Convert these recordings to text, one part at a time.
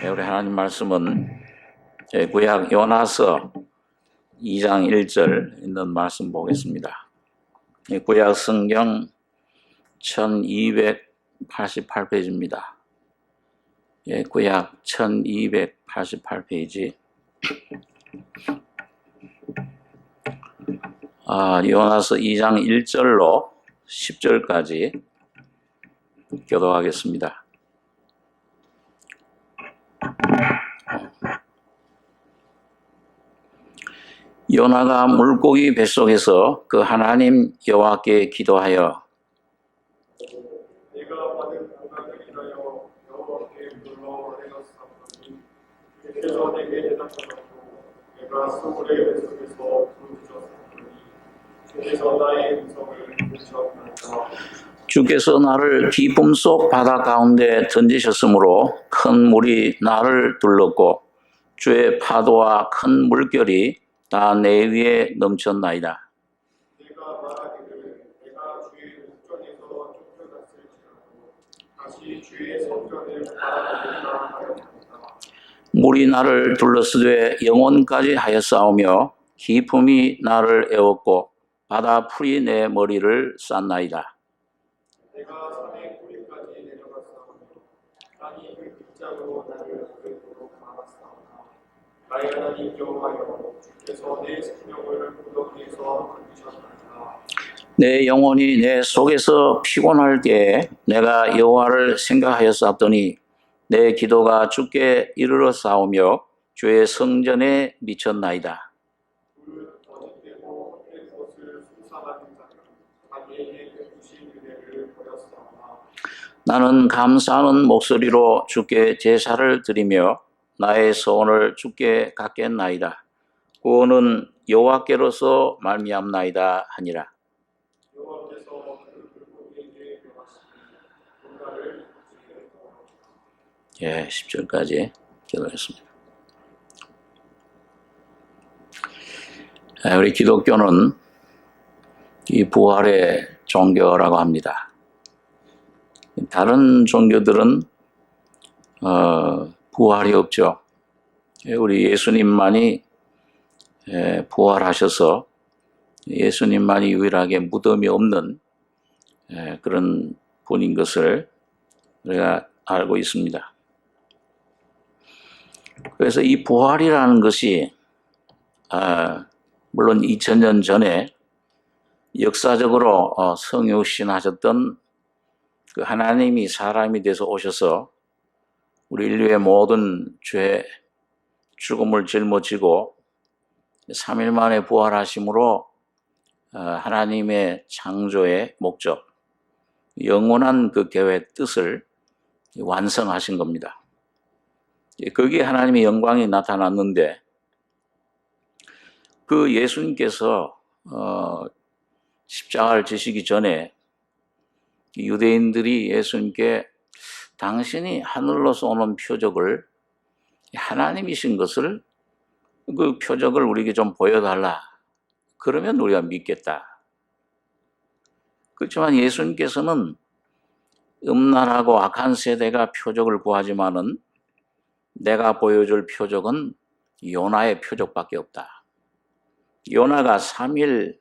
우리 하나님 말씀은 구약 요나서 2장 1절 있는 말씀 보겠습니다. 구약 성경 1288페이지입니다. 구약 1288페이지. 요나서 2장 1절로 10절까지 교독하겠습니다. 요나가 물고기 뱃속에서 그 하나님 여호와께 기도하여 내가 받은 고난을 인하여 여호와께 물러 행하사오니 주께서 내게 대답하셨고 내가 소굴의 뱃속에서 부르짖었사오니 주께서 나의 음성을 들으셨나이다. 주께서 나를 깊음 속 바다 가운데 던지셨으므로 큰 물이 나를 둘렀고 주의 파도와 큰 물결이 다 내 위에 넘쳤나이다. 내가 말하기를 내가 주의 목전에서 쫓겨났을지라도 다시 주의 성전을 바라보리라 하였나이다. 물이 나를 둘러쓰되 영혼까지 하였사오며 깊음이 나를 애웠고 바다 풀이 내 머리를 쌌나이다. 내가 산의 뿌리까지 내려갔사오며 땅이 그 빗장으로 나를 오랫도록 막았사오나 나의 하나님 여호와여 주께서 내 생명을 구덩이에서 건지셨나이다. 내 영혼이 내 속에서 피곤할 때에 내가 여호와를 생각하였사오니 내 기도가 주께 이르러 싸우며 주의 성전에 미쳤나이다. 그 거짓되고 헛된 것을 숭상하는 자는 자기에게 베푸신 은혜를 버렸사오나 나는 감사하는 목소리로 주께 제사를 드리며 나의 소원을 주께 갖겠나이다. 구원은 여호와께로서 말미암나이다 하니라. 여호와께서 그 물고기에게 명하시니 군나를 지혜로 10절까지 기도했습니다. 우리 기독교는 이 부활의 종교라고 합니다. 다른 종교들은 부활이 없죠. 우리 예수님만이 부활하셔서 예수님만이 유일하게 무덤이 없는 그런 분인 것을 우리가 알고 있습니다. 그래서 이 부활이라는 것이 물론 2000년 전에 역사적으로 성육신하셨던 그 하나님이 사람이 돼서 오셔서 우리 인류의 모든 죄, 죽음을 짊어지고 3일 만에 부활하심으로 하나님의 창조의 목적, 영원한 그 계획 뜻을 완성하신 겁니다. 거기에 하나님의 영광이 나타났는데 그 예수님께서 십자가를 지시기 전에 유대인들이 예수님께 당신이 하늘로서 오는 표적을 하나님이신 것을 그 표적을 우리에게 좀 보여달라. 그러면 우리가 믿겠다. 그렇지만 예수님께서는 음란하고 악한 세대가 표적을 구하지만은 내가 보여줄 표적은 요나의 표적밖에 없다. 요나가 3일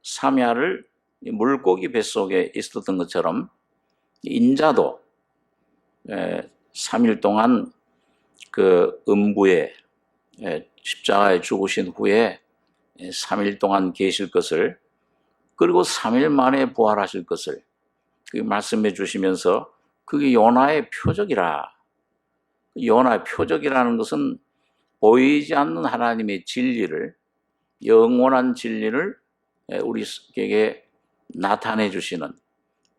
3야를 물고기 뱃속에 있었던 것처럼 인자도 3일 동안 그 음부에 십자가에 죽으신 후에 3일 동안 계실 것을 그리고 3일 만에 부활하실 것을 말씀해 주시면서 그게 요나의 표적이라. 요나의 표적이라는 것은 보이지 않는 하나님의 진리를 영원한 진리를 우리에게 나타내 주시는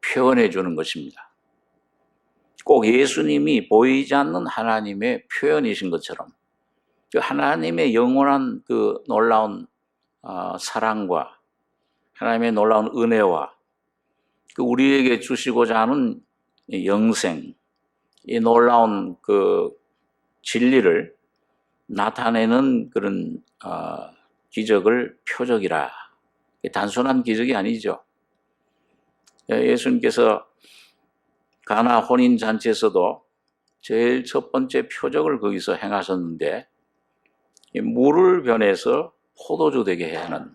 표현해 주는 것입니다. 꼭 예수님이 보이지 않는 하나님의 표현이신 것처럼 하나님의 영원한 그 놀라운 사랑과 하나님의 놀라운 은혜와 그 우리에게 주시고자 하는 영생, 이 놀라운 그 진리를 나타내는 그런 기적을 표적이라. 단순한 기적이 아니죠. 예수님께서 가나 혼인잔치에서도 제일 첫 번째 표적을 거기서 행하셨는데 이 물을 변해서 포도주 되게 하는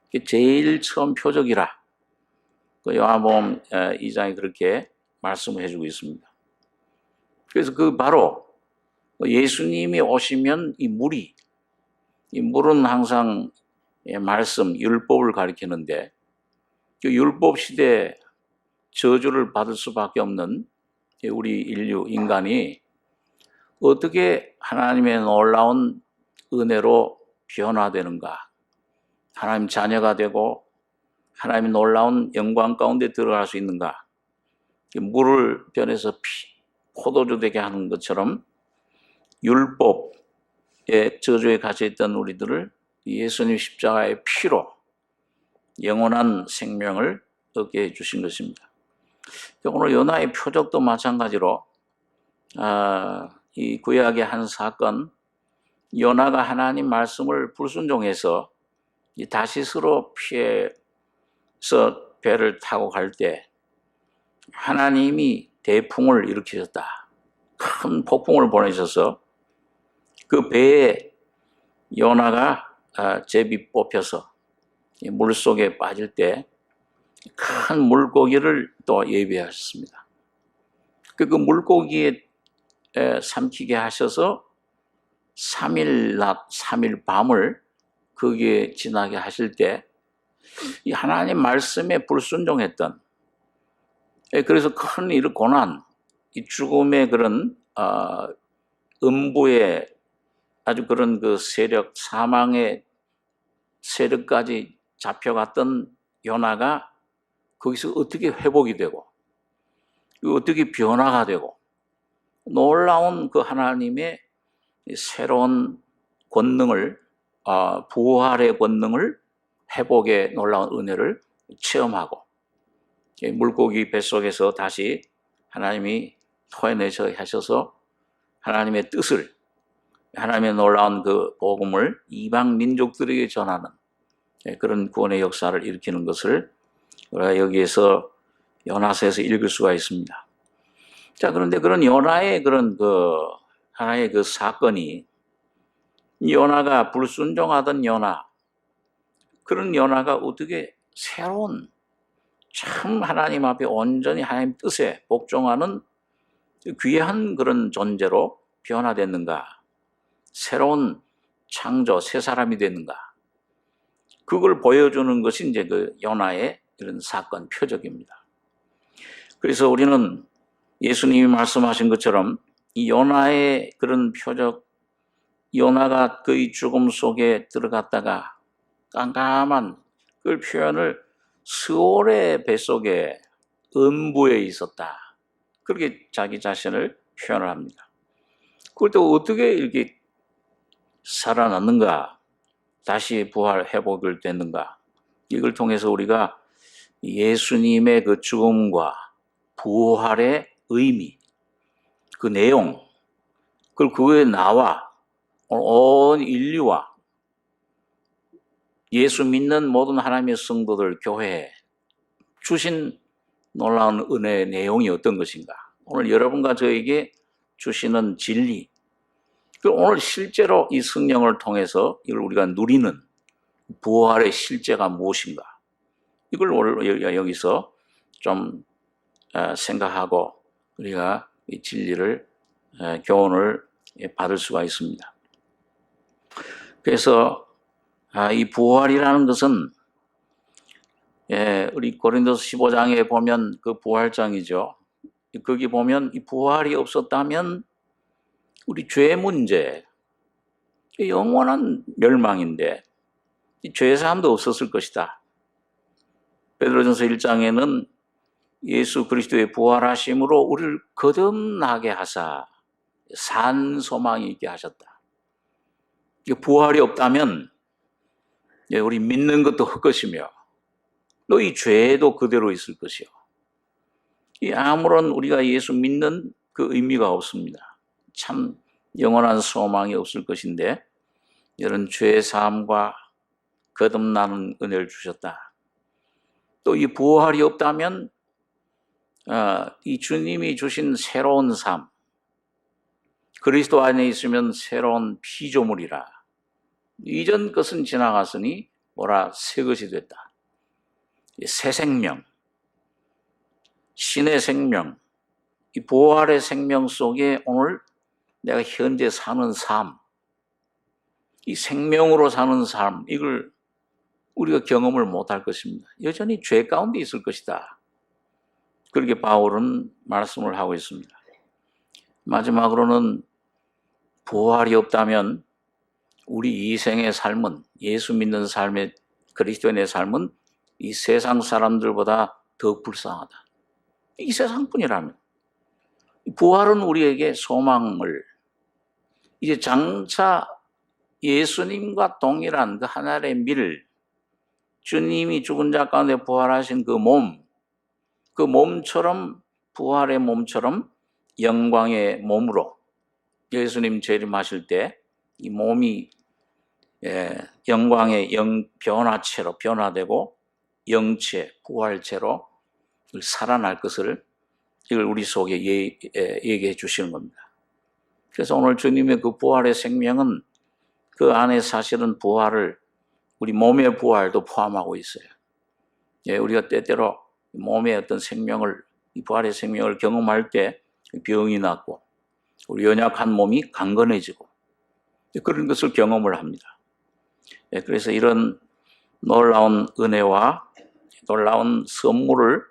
게 제일 처음 표적이라 그 요한복음 2장에 그렇게 말씀을 해주고 있습니다. 그래서 그 바로 예수님이 오시면 이 물은 항상 말씀, 율법을 가리키는데 그 율법 시대에 저주를 받을 수밖에 없는 우리 인간이 어떻게 하나님의 놀라운 은혜로 변화되는가, 하나님 자녀가 되고 하나님의 놀라운 영광 가운데 들어갈 수 있는가, 물을 변해서 포도주 되게 하는 것처럼 율법의 저주에 갇혀있던 우리들을 예수님 십자가의 피로 영원한 생명을 얻게 해주신 것입니다. 오늘 요나의 표적도 마찬가지로 이 구약의 한 사건, 요나가 하나님 말씀을 불순종해서 다시스로 피해서 배를 타고 갈 때 하나님이 대풍을 일으키셨다. 큰 폭풍을 보내셔서 그 배에 요나가 제비 뽑혀서 물속에 빠질 때 큰 물고기를 또 예비하셨습니다. 그 물고기에 삼키게 하셔서 3일 낮 3일 밤을 거기에 지나게 하실 때 이 하나님 말씀에 불순종했던 그래서 큰 이 고난, 이 죽음의 그런 음부의 아주 그런 그 세력, 사망의 세력까지 잡혀갔던 요나가 거기서 어떻게 회복이 되고 어떻게 변화가 되고 놀라운 그 하나님의 새로운 권능을 부활의 권능을 회복의 놀라운 은혜를 체험하고 물고기 뱃속에서 다시 하나님이 토해내셔 하셔서 하나님의 뜻을 하나님의 놀라운 그 복음을 이방 민족들에게 전하는 그런 구원의 역사를 일으키는 것을 우리가 여기에서 요나서에서 읽을 수가 있습니다. 자, 그런데 그런 요나의 그런 하나의 그 사건이 요나가 불순종하던 요나, 그런 요나가 어떻게 새로운 참 하나님 앞에 온전히 하나님 뜻에 복종하는 귀한 그런 존재로 변화됐는가, 새로운 창조, 새 사람이 됐는가, 그걸 보여주는 것이 이제 그 요나의 이런 사건 표적입니다. 그래서 우리는 예수님이 말씀하신 것처럼 이 요나의 그런 표적, 요나가 그의 죽음 속에 들어갔다가 깜깜한 그 표현을 스올의 뱃속에 음부에 있었다. 그렇게 자기 자신을 표현을 합니다. 그럴 때 어떻게 이렇게 살아났는가, 다시 부활 회복을 됐는가, 이걸 통해서 우리가 예수님의 그 죽음과 부활의 의미, 그 내용, 그리고 그에 나와 온 인류와 예수 믿는 모든 하나님의 성도들 교회에 주신 놀라운 은혜의 내용이 어떤 것인가, 오늘 여러분과 저에게 주시는 진리, 오늘 실제로 이 성령을 통해서 이걸 우리가 누리는 부활의 실제가 무엇인가, 이걸 오늘 여기서 좀 생각하고 우리가 이 진리를 교훈을 받을 수가 있습니다. 그래서 이 부활이라는 것은 우리 고린도서 15장에 보면 그 부활장이죠. 거기 보면 이 부활이 없었다면 우리 죄 문제, 영원한 멸망인데 이 죄사함도 없었을 것이다. 베드로전서 1장에는 예수 그리스도의 부활하심으로 우리를 거듭나게 하사 산 소망이 있게 하셨다. 부활이 없다면 우리 믿는 것도 헛것이며 너희 죄도 그대로 있을 것이요. 아무런 우리가 예수 믿는 그 의미가 없습니다. 참 영원한 소망이 없을 것인데 이런 죄사함과 거듭나는 은혜를 주셨다. 또 이 부활이 없다면 이 주님이 주신 새로운 삶, 그리스도 안에 있으면 새로운 피조물이라. 이전 것은 지나갔으니 뭐라 새 것이 됐다. 새 생명, 신의 생명, 이 부활의 생명 속에 오늘 내가 현재 사는 삶, 이 생명으로 사는 삶, 이걸 우리가 경험을 못할 것입니다. 여전히 죄 가운데 있을 것이다. 그렇게 바울은 말씀을 하고 있습니다. 마지막으로는 부활이 없다면 우리 이생의 삶은, 예수 믿는 삶의 그리스도인의 삶은 이 세상 사람들보다 더 불쌍하다. 이 세상뿐이라면. 부활은 우리에게 소망을, 이제 장차 예수님과 동일한 그 하늘의 밀, 주님이 죽은 자 가운데 부활하신 그 몸처럼, 부활의 몸처럼 영광의 몸으로 예수님 재림하실 때 이 몸이 영광의 변화체로 변화되고 영체, 부활체로 살아날 것을 이걸 우리 속에 얘기해 주시는 겁니다. 그래서 오늘 주님의 그 부활의 생명은 그 안에 사실은 부활을, 우리 몸의 부활도 포함하고 있어요. 우리가 때때로 몸의 어떤 생명을, 이 부활의 생명을 경험할 때 병이 낫고 우리 연약한 몸이 강건해지고 그런 것을 경험을 합니다. 그래서 이런 놀라운 은혜와 놀라운 선물을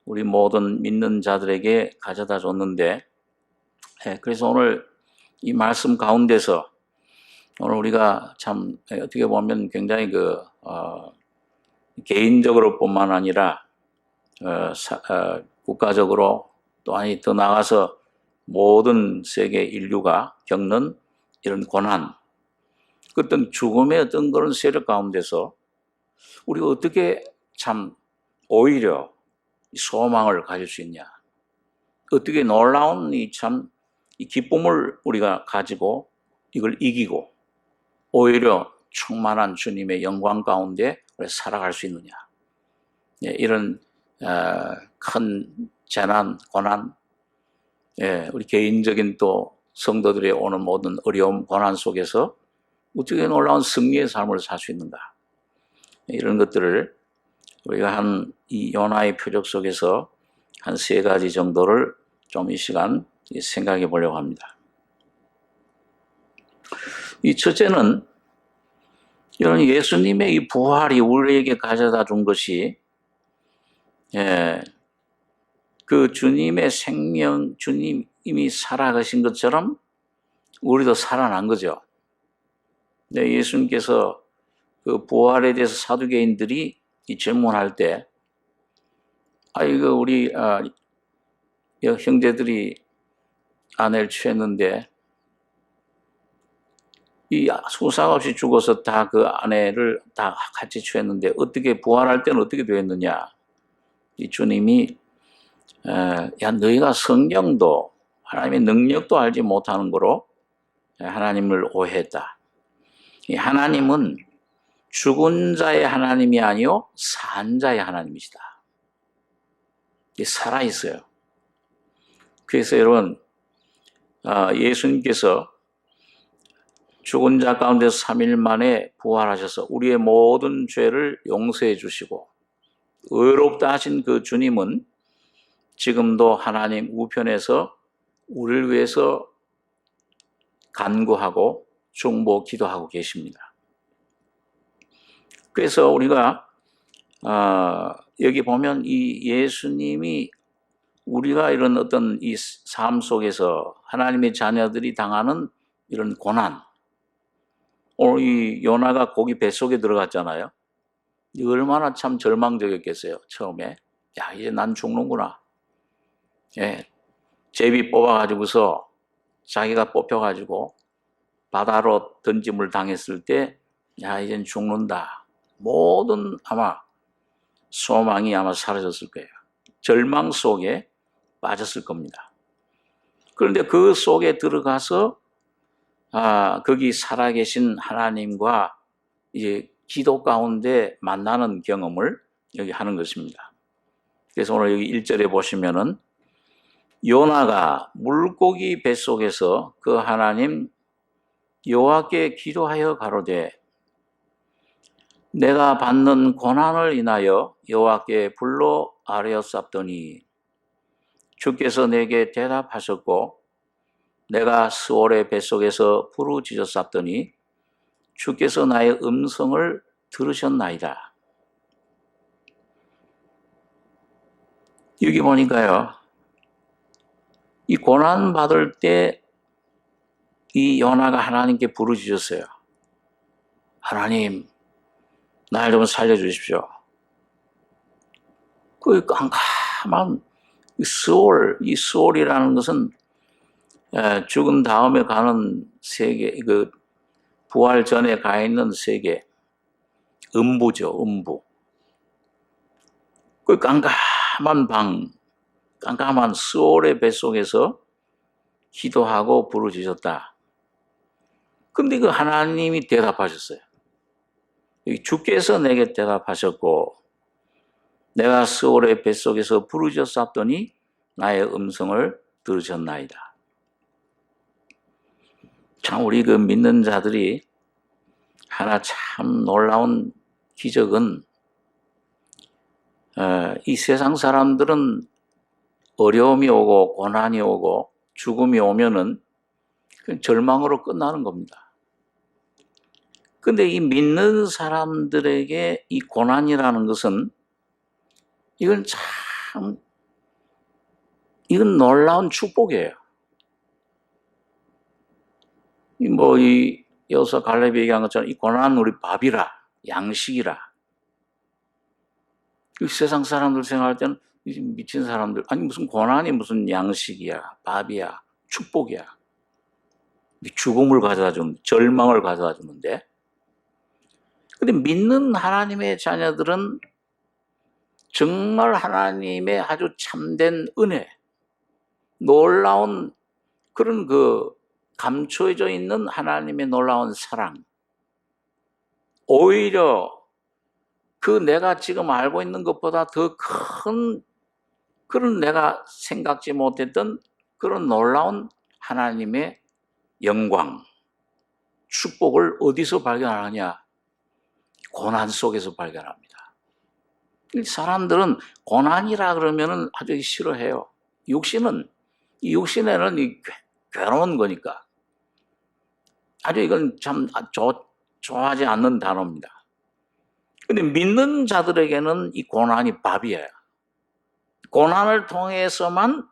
우리 모든 믿는 자들에게 가져다 줬는데, 그래서 오늘 이 말씀 가운데서 오늘 우리가 참 어떻게 보면 굉장히 개인적으로 뿐만 아니라 국가적으로 또 아니 더 나아가서 모든 세계 인류가 겪는 이런 고난, 그 어떤 죽음의 어떤 그런 세력 가운데서 우리가 어떻게 참 오히려 소망을 가질 수 있냐, 어떻게 놀라운 이 기쁨을 우리가 가지고 이걸 이기고 오히려 충만한 주님의 영광 가운데 살아갈 수 있느냐. 이런 큰 재난, 고난, 우리 개인적인 또 성도들이 오는 모든 어려움, 고난 속에서 어떻게 놀라운 승리의 삶을 살 수 있는가. 이런 것들을 우리가 이 요나의 표적 속에서 한 3가지 정도를 좀 이 시간 생각해 보려고 합니다. 이 첫째는 이런 예수님의 이 부활이 우리에게 가져다 준 것이 그 주님의 생명, 주님이 살아가신 것처럼 우리도 살아난 거죠. 예수님께서 그 부활에 대해서 사두개인들이 질문할 때, 이거 우리 형제들이 아내를 취했는데 이 수상 없이 죽어서 다 그 아내를 다 같이 취했는데 어떻게 부활할 때는 어떻게 되었느냐? 이 주님이 야 너희가 성경도 하나님의 능력도 알지 못하는 거로 하나님을 오해했다. 이 하나님은 죽은 자의 하나님이 아니요 산 자의 하나님이시다. 살아 있어요. 그래서 여러분 예수님께서 죽은 자 가운데서 3일 만에 부활하셔서 우리의 모든 죄를 용서해 주시고 의롭다 하신 그 주님은 지금도 하나님 우편에서 우리를 위해서 간구하고 중보 기도하고 계십니다. 그래서 우리가 여기 보면 이 예수님이 우리가 이런 어떤 이 삶 속에서 하나님의 자녀들이 당하는 이런 고난, 오늘 이 요나가 고기 뱃속에 들어갔잖아요. 얼마나 참 절망적이었겠어요. 처음에 야 이제 난 죽는구나. 제비 뽑아가지고서 자기가 뽑혀가지고 바다로 던짐을 당했을 때 야 이젠 죽는다. 모든 아마 소망이 아마 사라졌을 거예요. 절망 속에 빠졌을 겁니다. 그런데 그 속에 들어가서 거기 살아계신 하나님과 이제 기도 가운데 만나는 경험을 여기 하는 것입니다. 그래서 오늘 여기 1절에 보시면은 요나가 물고기 뱃속에서 그 하나님 여호와께 기도하여 가로되 내가 받는 고난을 인하여 여호와께 불러 아뢰었사옵더니 주께서 내게 대답하셨고 내가 스올의 뱃속에서 부르짖었사옵더니 주께서 나의 음성을 들으셨나이다. 여기 보니까요, 이 고난 받을 때 이 요나가 하나님께 부르짖었어요. 하나님, 날 좀 살려주십시오. 그 깜깜한 이 스올이라는 것은 죽은 다음에 가는 세계, 그 부활 전에 가 있는 세계, 음부죠, 음부. 그 깜깜한 방, 깜깜한 스올의 뱃속에서 기도하고 부르짖었다. 근데 그 하나님이 대답하셨어요. 주께서 내게 대답하셨고 내가 스올의 뱃속에서 부르짖었사옵더니 나의 음성을 들으셨나이다. 참 우리 그 믿는 자들이 하나 참 놀라운 기적은 이 세상 사람들은 어려움이 오고 고난이 오고 죽음이 오면은 절망으로 끝나는 겁니다. 근데 이 믿는 사람들에게 이 고난이라는 것은 이건 놀라운 축복이에요. 이 여기서 갈렙이 얘기한 것처럼 이 고난은 우리 밥이라, 양식이라. 이 세상 사람들 생각할 때는 미친 사람들, 아니 무슨 고난이 무슨 양식이야, 밥이야, 축복이야. 죽음을 가져다 주는, 절망을 가져다 주는데. 근데 믿는 하나님의 자녀들은 정말 하나님의 아주 참된 은혜, 놀라운 그런 그 감춰져 있는 하나님의 놀라운 사랑, 오히려 그 내가 지금 알고 있는 것보다 더 큰 그런 내가 생각지 못했던 그런 놀라운 하나님의 영광, 축복을 어디서 발견하느냐? 고난 속에서 발견합니다. 사람들은 고난이라 그러면 아주 싫어해요. 육신에는 괴로운 거니까. 아주 이건 참 좋아하지 않는 단어입니다. 근데 믿는 자들에게는 이 고난이 밥이에요. 고난을 통해서만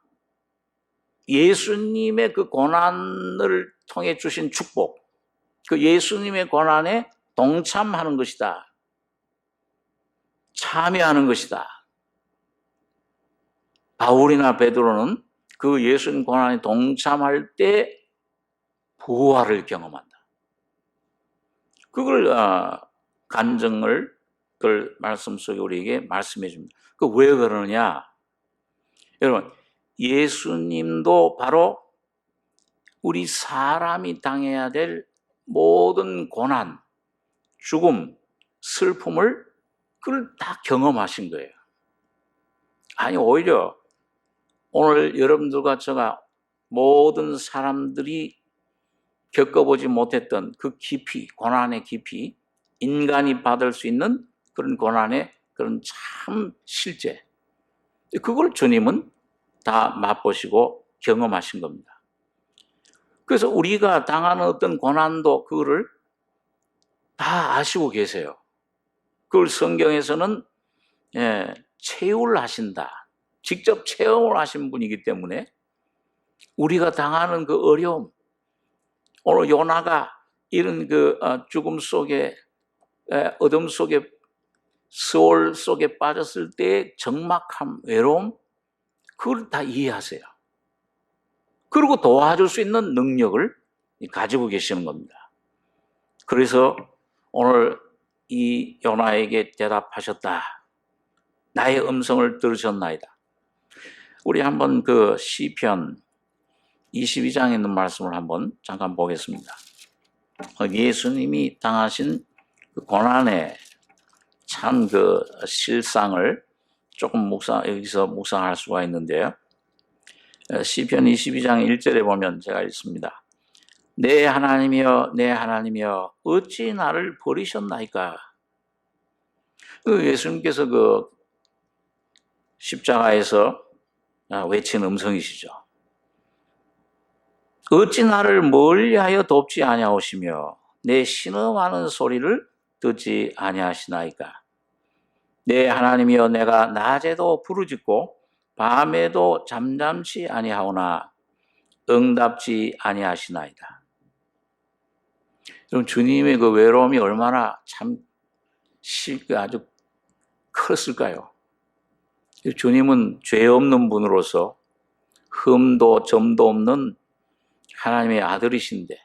예수님의 그 고난을 통해 주신 축복, 그 예수님의 고난에 동참하는 것이다. 참여하는 것이다. 바울이나 베드로는 그 예수님 고난에 동참할 때 부활을 경험한다. 그걸 간증을 그 말씀 속에 우리에게 말씀해 줍니다. 그 왜 그러느냐? 여러분, 예수님도 바로 우리 사람이 당해야 될 모든 고난, 죽음, 슬픔을 그걸 다 경험하신 거예요. 아니 오히려 오늘 여러분들과 제가 모든 사람들이 겪어보지 못했던 그 깊이, 고난의 깊이, 인간이 받을 수 있는 그런 고난의 그런 참 실제, 그걸 주님은 다 맛보시고 경험하신 겁니다. 그래서 우리가 당하는 어떤 고난도 그거를 다 아시고 계세요. 그걸 성경에서는 체육을 하신다. 직접 체험을 하신 분이기 때문에 우리가 당하는 그 어려움, 오늘 요나가 이런 그 죽음 속에 어둠 속에 스올 속에 빠졌을 때의 적막함, 외로움, 그걸 다 이해하세요. 그리고 도와줄 수 있는 능력을 가지고 계시는 겁니다. 그래서 오늘 이 요나에게 대답하셨다. 나의 음성을 들으셨나이다. 우리 한번 그 시편 22장에 있는 말씀을 한번 잠깐 보겠습니다. 예수님이 당하신 그 고난의 참 그 실상을 조금 여기서 묵상할 수가 있는데요. 시편 22장 1절에 보면 제가 읽습니다. 내 하나님이여 내 하나님이여 어찌 나를 버리셨나이까. 예수님께서 그 십자가에서 외친 음성이시죠. 어찌 나를 멀리하여 돕지 아니하시며 내 신음하는 소리를 듣지 아니하시나이까. 내 하나님이여 내가 낮에도 부르짖고 밤에도 잠잠치 아니하오나 응답지 아니하시나이다. 그럼 주님의 그 외로움이 얼마나 참 아주 컸을까요? 주님은 죄 없는 분으로서 흠도 점도 없는 하나님의 아들이신데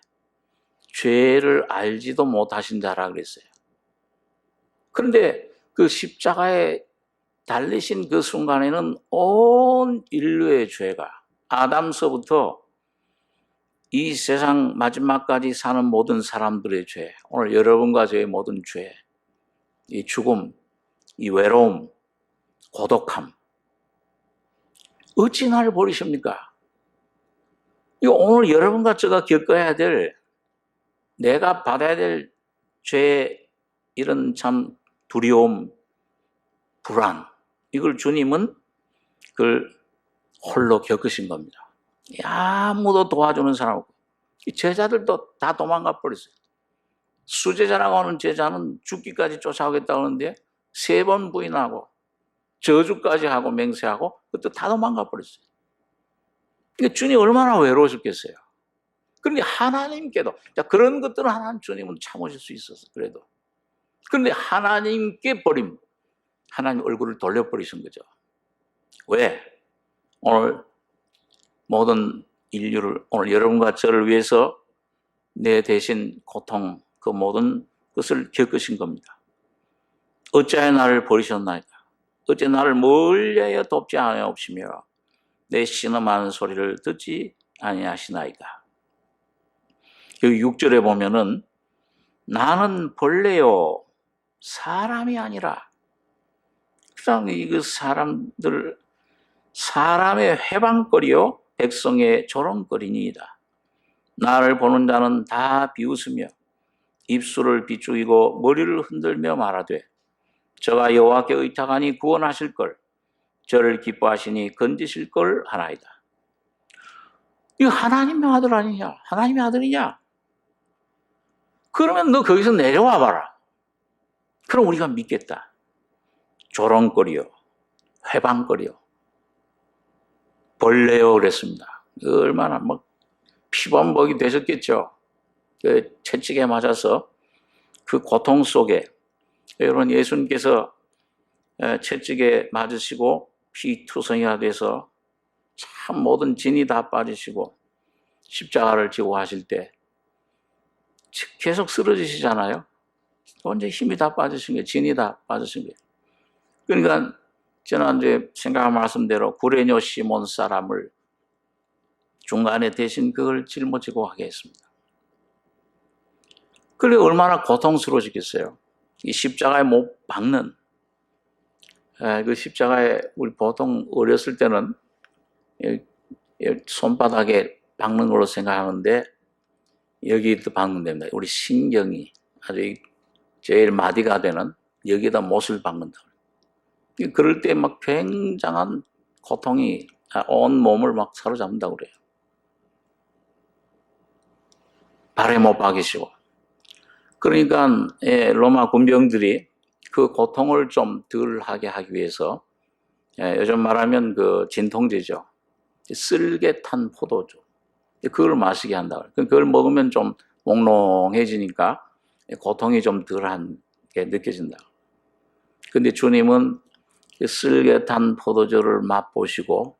죄를 알지도 못하신 자라 그랬어요. 그런데 그 십자가에 달리신 그 순간에는 온 인류의 죄가 아담서부터 이 세상 마지막까지 사는 모든 사람들의 죄, 오늘 여러분과 저의 모든 죄, 이 죽음, 이 외로움, 고독함, 어찌 나를 버리십니까? 이거 오늘 여러분과 제가 겪어야 될, 내가 받아야 될 죄, 이런 참 두려움, 불안, 이걸 주님은 그걸 홀로 겪으신 겁니다. 아무도 도와주는 사람 없고, 제자들도 다 도망가 버렸어요. 수제자라고 하는 제자는 죽기까지 쫓아오겠다고 하는데 3번 부인하고 저주까지 하고 맹세하고 그것도 다 도망가 버렸어요. 그러니까 주님 얼마나 외로우셨겠어요. 그런데 하나님께도, 그런 것들은 하나님 주님은 참으실 수 있었어, 그래도. 그런데 하나님께 버림, 하나님 얼굴을 돌려버리신 거죠. 왜? 오늘 모든 인류를, 오늘 여러분과 저를 위해서 내 대신 고통, 그 모든 것을 겪으신 겁니다. 어찌하여 나를 버리셨나이까? 어찌 나를 멀리하여 돕지 아니하시며 내 신음하는 소리를 듣지 아니하시나이까? 여기 6절에 보면은 나는 벌레요 사람이 아니라, 그냥 이 사람들, 사람의 회방거리요 백성의 조롱거리니이다. 나를 보는 자는 다 비웃으며 입술을 비추이고 머리를 흔들며 말하되 저가 여호와께 의탁하니 구원하실 걸, 저를 기뻐하시니 건지실 걸 하나이다. 이거 하나님의 아들 아니냐? 하나님의 아들이냐? 그러면 너 거기서 내려와 봐라. 그럼 우리가 믿겠다. 조롱거리요, 회방거리요, 벌레요 그랬습니다. 얼마나 막 피범벅이 되셨겠죠. 그 채찍에 맞아서 그 고통 속에, 여러분 예수님께서 채찍에 맞으시고 피투성이가 돼서 참 모든 진이 다 빠지시고 십자가를 지고 하실 때 계속 쓰러지시잖아요. 언제 힘이 다 빠지신 거예요. 진이 다 빠지신 거예요. 그러니까 지난주에 생각한 말씀대로 구레뇨 시몬 사람을 중간에 대신 그걸 짊어지고 하게 했습니다. 그게 얼마나 고통스러우시겠어요. 이 십자가에 못 박는, 그 십자가에 우리 보통 어렸을 때는 손바닥에 박는 걸로 생각하는데 여기도 박는 됩니다. 우리 신경이 아주 제일 마디가 되는 여기다 못을 박는다. 그럴 때 막 굉장한 고통이 온 몸을 막 사로잡는다고 그래요. 발에 못 박이시고. 그러니까 로마 군병들이 그 고통을 좀 덜 하게 하기 위해서 요즘 말하면 그 진통제죠. 쓸개 탄 포도주. 그걸 마시게 한다. 그걸 먹으면 좀 몽롱해지니까 고통이 좀 덜한 게 느껴진다. 근데 주님은 쓸개 탄 포도주를 맛보시고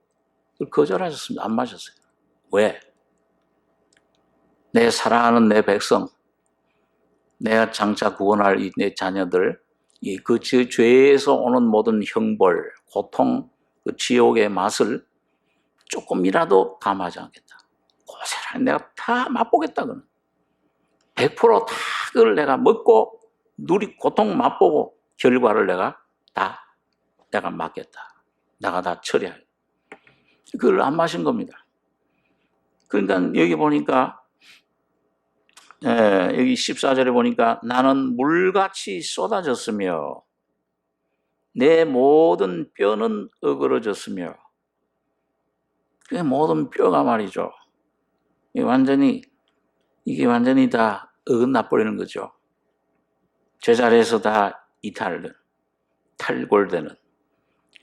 거절하셨습니다. 안 마셨어요. 왜? 내 사랑하는 내 백성, 내가 장차 구원할 내 자녀들, 그 죄에서 오는 모든 형벌, 고통, 그 지옥의 맛을 조금이라도 감하지 않겠다. 고스란히 내가 다 맛보겠다. 100%다 그걸 내가 먹고 고통 맛보고 결과를 내가 맞겠다. 내가 다 처리할. 그걸 안 마신 겁니다. 그러니까 여기 보니까 여기 14절에 보니까 나는 물같이 쏟아졌으며 내 모든 뼈는 어그러졌으며, 그 모든 뼈가 말이죠. 이게 완전히 다 어긋나 버리는 거죠. 제자리에서 다 탈골되는.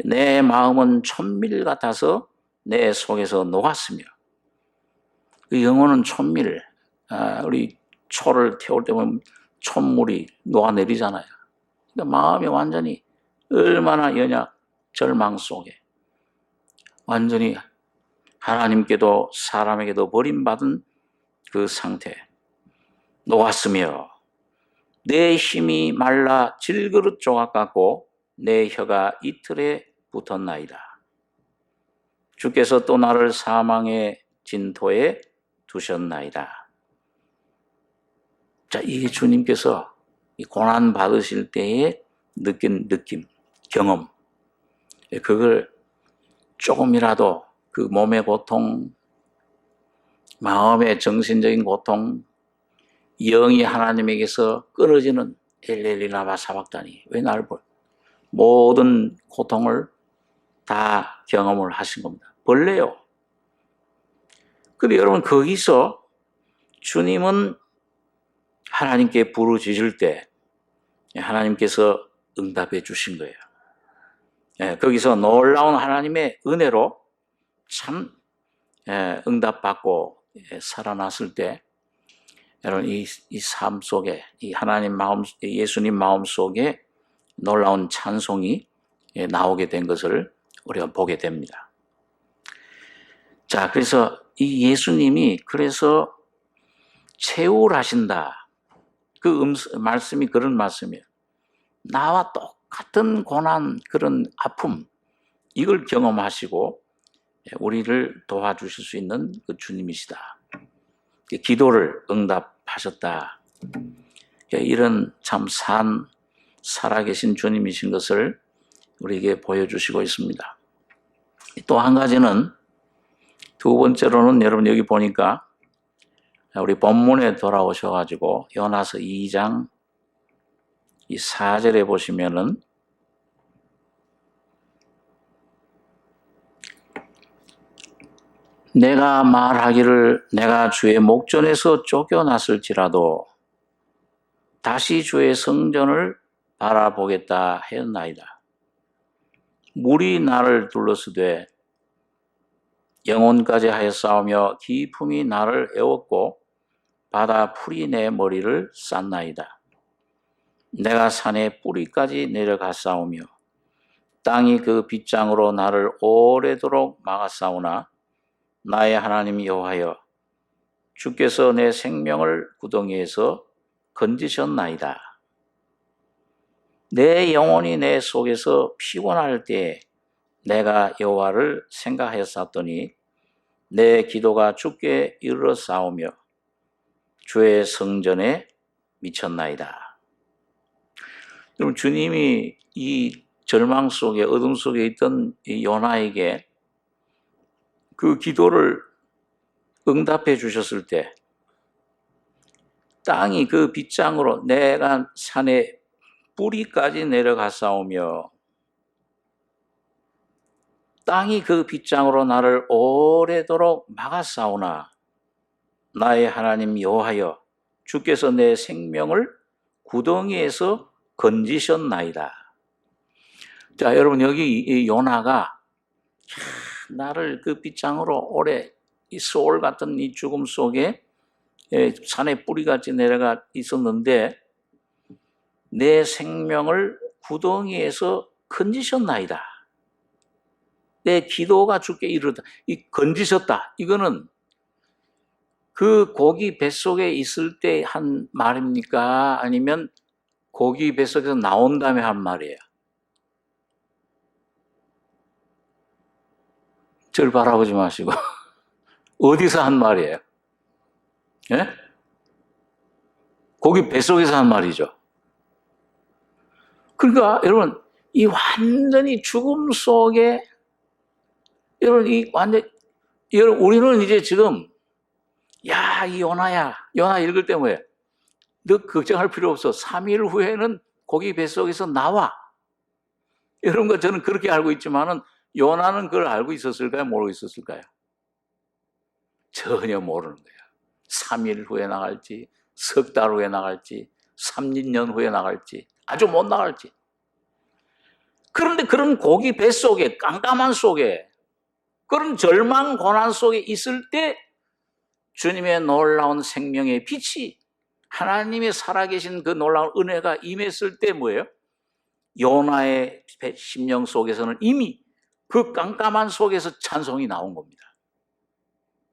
내 마음은 촛밀 같아서 내 속에서 녹았으며, 그 영혼은 촛밀, 우리 초를 태울 때 보면 촛물이 녹아내리잖아요. 그러니까 마음이 완전히 얼마나 연약, 절망 속에 완전히 하나님께도 사람에게도 버림받은 그 상태, 녹았으며 내 힘이 말라 질그릇 조각 같고 내 혀가 이틀에 붙었나이다. 주께서 또 나를 사망의 진토에 두셨나이다. 자, 이게 주님께서 고난 받으실 때에 느낀 느낌, 경험, 그걸 조금이라도 그 몸의 고통, 마음의 정신적인 고통, 영이 하나님에게서 끊어지는 엘렐리나바 사박다니, 왜 나를 모든 고통을 다 경험을 하신 겁니다. 벌레요. 근데 여러분, 거기서 주님은 하나님께 부르짖을 때 하나님께서 응답해 주신 거예요. 거기서 놀라운 하나님의 은혜로 참 응답받고 살아났을 때, 여러분, 이 삶 속에, 이 하나님 마음, 예수님 마음 속에 놀라운 찬송이 나오게 된 것을 우리가 보게 됩니다. 자, 그래서 이 예수님이 그래서 채울하신다. 그 말씀이 그런 말씀이에요. 나와 똑같은 고난, 그런 아픔, 이걸 경험하시고 우리를 도와주실 수 있는 그 주님이시다. 기도를 응답하셨다. 이런 참 살아계신 주님이신 것을 우리에게 보여주시고 있습니다. 또 한 가지는, 두 번째로는 여러분 여기 보니까 우리 본문에 돌아오셔가지고 요나서 2장 이 4절에 보시면은 내가 말하기를 내가 주의 목전에서 쫓겨났을지라도 다시 주의 성전을 바라보겠다 하였나이다. 물이 나를 둘러쓰되 영혼까지 하였사오며 기품이 나를 애웠고 바다 풀이 내 머리를 쌌나이다. 내가 산의 뿌리까지 내려갔사오며 땅이 그 빗장으로 나를 오래도록 막았사오나 나의 하나님 여호와여, 주께서 내 생명을 구덩이에서 건지셨나이다. 내 영혼이 내 속에서 피곤할 때 내가 여호와를 생각하였사오니 내 기도가 주께 이르렀사오며 주의 성전에 미쳤나이다. 그럼 주님이 이 절망 속에, 어둠 속에 있던 이 요나에게 그 기도를 응답해 주셨을 때 땅이 그 빗장으로 내가 산의 뿌리까지 내려갔사오며 땅이 그 빗장으로 나를 오래도록 막았사오나 나의 하나님 여호와여, 주께서 내 생명을 구덩이에서 건지셨나이다. 자, 여러분, 여기 이 요나가 나를 그 빗장으로 오래 이 소울 같은 이 죽음 속에 산의 뿌리같이 내려가 있었는데 내 생명을 구덩이에서 건지셨나이다. 내 기도가 주께 이르다. 이 건지셨다. 이거는 그 고기 뱃속에 있을 때 한 말입니까? 아니면 고기 뱃속에서 나온 다음에 한 말이에요? 저를 바라보지 마시고 어디서 한 말이에요? 예? 고기 뱃속에서 한 말이죠. 그러니까 여러분, 이 완전히 죽음 속에 여러분, 여러분, 우리는 이제 지금, 야, 이 요나 읽을 때 뭐예요? 너 걱정할 필요 없어. 3일 후에는 고기 뱃속에서 나와. 여러분과 저는 그렇게 알고 있지만은, 요나는 그걸 알고 있었을까요? 모르고 있었을까요? 전혀 모르는 거예요. 3일 후에 나갈지, 석 달 후에 나갈지, 3년 후에 나갈지, 아주 못 나갈지. 그런데 그런 고기 뱃속에, 깜깜한 속에, 그런 절망, 고난 속에 있을 때 주님의 놀라운 생명의 빛이, 하나님의 살아계신 그 놀라운 은혜가 임했을 때 뭐예요? 요나의 심령 속에서는 이미 그 깜깜한 속에서 찬송이 나온 겁니다.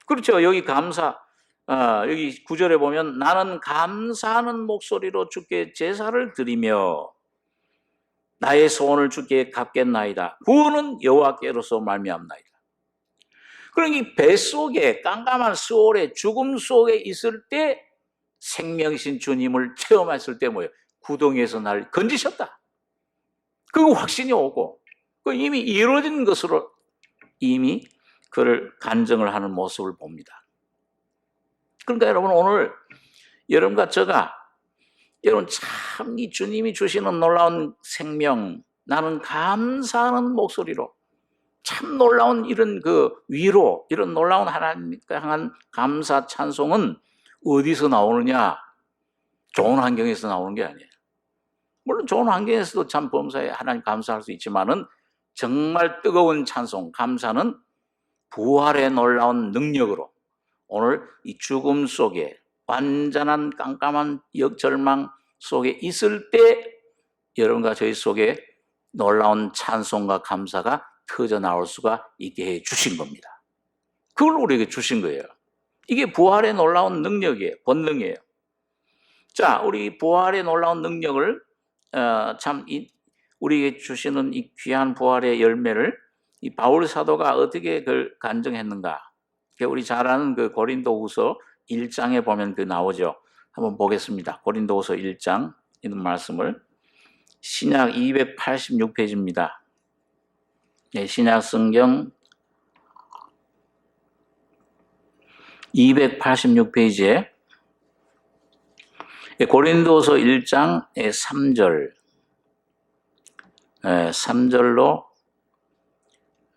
그렇죠. 여기 여기 9절에 보면 나는 감사하는 목소리로 주께 제사를 드리며 나의 소원을 주께 갚겠나이다. 구원은 여호와께로서 말미암나이다. 그러니 이 뱃속에 깜깜한 수월의 죽음 속에 있을 때 생명이신 주님을 체험했을 때 뭐예요? 구덩이에서 날 건지셨다. 그 확신이 오고 그 이미 이루어진 것으로 이미 그를 간증을 하는 모습을 봅니다. 그러니까 여러분 오늘 여러분과 저가 여러분 참 이 주님이 주시는 놀라운 생명, 나는 감사하는 목소리로 참 놀라운 이런 그 위로, 이런 놀라운 하나님께 향한 감사 찬송은 어디서 나오느냐? 좋은 환경에서 나오는 게 아니에요. 물론 좋은 환경에서도 참 범사에 하나님 감사할 수 있지만은 정말 뜨거운 찬송, 감사는 부활의 놀라운 능력으로 오늘 이 죽음 속에 완전한 깜깜한 역절망 속에 있을 때 여러분과 저희 속에 놀라운 찬송과 감사가 터져 나올 수가 있게 해 주신 겁니다. 그걸 우리에게 주신 거예요. 이게 부활의 놀라운 능력이에요. 본능이에요. 자, 우리 부활의 놀라운 능력을 우리에게 주시는 이 귀한 부활의 열매를 이 바울 사도가 어떻게 그걸 간증했는가? 우리 잘 아는 그 고린도후서 1장에 보면 그 나오죠. 한번 보겠습니다. 고린도후서 1장 이런 말씀을 신약 286페이지입니다. 네, 신약 성경 286페이지에 고린도서 1장 3절 3절로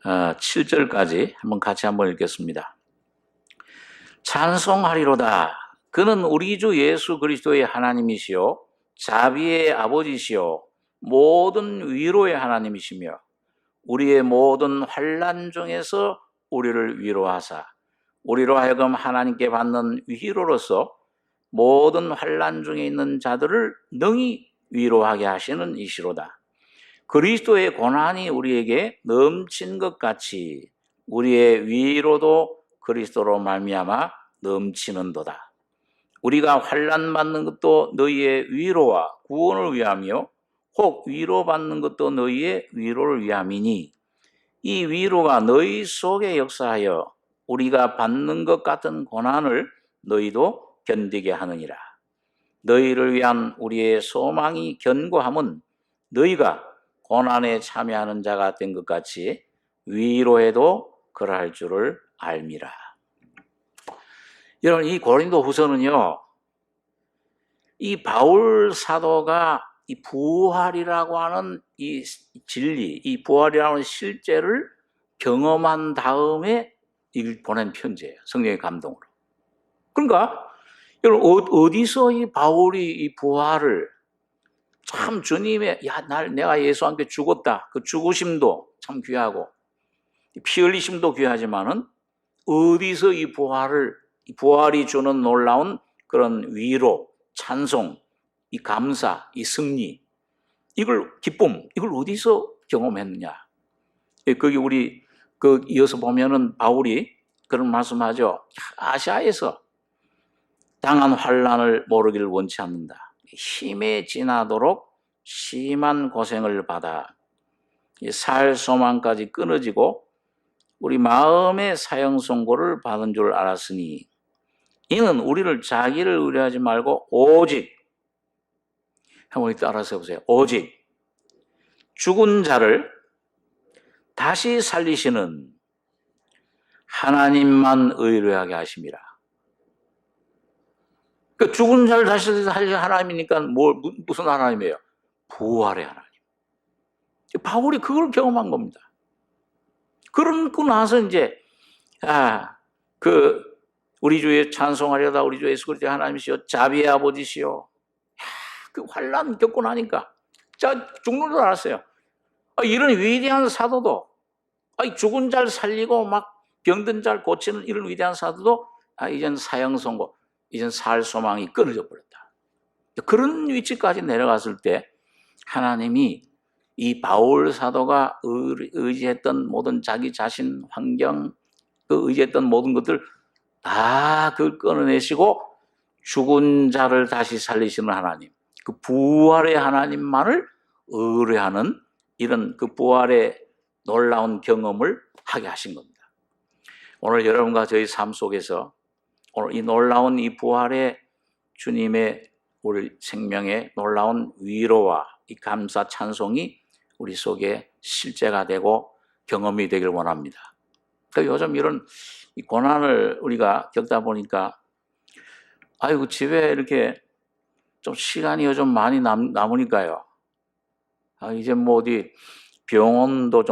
7절까지 같이 한번 읽겠습니다. 찬송하리로다. 그는 우리 주 예수 그리스도의 하나님이시요 자비의 아버지시요 모든 위로의 하나님이시며 우리의 모든 환난 중에서 우리를 위로하사 우리로 하여금 하나님께 받는 위로로서 모든 환난 중에 있는 자들을 능히 위로하게 하시는 이시로다. 그리스도의 고난이 우리에게 넘친 것 같이 우리의 위로도 그리스도로 말미암아 넘치는도다. 우리가 환난 받는 것도 너희의 위로와 구원을 위하며 혹 위로받는 것도 너희의 위로를 위함이니 이 위로가 너희 속에 역사하여 우리가 받는 것 같은 고난을 너희도 견디게 하느니라. 너희를 위한 우리의 소망이 견고함은 너희가 고난에 참여하는 자가 된 것 같이 위로에도 그러할 줄을 알미라. 여러분 이 고린도 후서는요. 이 바울 사도가 이 부활이라고 하는 이 진리, 이 부활이라고 하는 실제를 경험한 다음에 보낸 편지예요. 성령의 감동으로. 그러니까 여러분 어디서 이 바울이 이 부활을 참 주님의 내가 예수와 함께 죽었다. 그 죽으심도 참 귀하고 피 흘리심도 귀하지만은 어디서 이 부활이 주는 놀라운 그런 위로, 찬송, 이 감사, 이 승리, 기쁨, 이걸 어디서 경험했느냐? 거기 우리 이어서 보면은 바울이 그런 말씀하죠. 아시아에서 당한 환난을 모르기를 원치 않는다. 힘에 지나도록 심한 고생을 받아 살 소망까지 끊어지고 우리 마음의 사형 선고를 받은 줄 알았으니 이는 우리를 자기를 의뢰하지 말고 오직 한번 따라서 해보세요. 오직 죽은 자를 다시 살리시는 하나님만 의뢰하게 하심이라. 그 죽은 자를 다시 살릴 하나님이니까 무슨 하나님이에요? 부활의 하나님. 바울이 그걸 경험한 겁니다. 그러고 나서 이제 우리 주의 찬송하려다 우리 주 예수 그리스도의 하나님이시여 자비의 아버지시여. 그 환난 겪고 나니까 죽는 줄 알았어요. 이런 위대한 사도도 죽은 자를 살리고 막 병든 자를 고치는 이런 위대한 사도도 이젠 사형 선고, 이젠 살 소망이 끊어져 버렸다. 그런 위치까지 내려갔을 때 하나님이 이 바울 사도가 의지했던 모든 자기 자신, 환경, 그 의지했던 모든 것들 다 그걸 끊어내시고 죽은 자를 다시 살리시는 하나님, 그 부활의 하나님만을 의뢰하는 이런 그 부활의 놀라운 경험을 하게 하신 겁니다. 오늘 여러분과 저희 삶 속에서 오늘 이 놀라운 이 부활의 주님의 우리 생명의 놀라운 위로와 이 감사 찬송이 우리 속에 실제가 되고 경험이 되길 원합니다. 요즘 이런 이 고난을 우리가 겪다 보니까 아이고 집에 이렇게 좀 시간이 요즘 많이 남으니까요. 이제 뭐 어디 병원도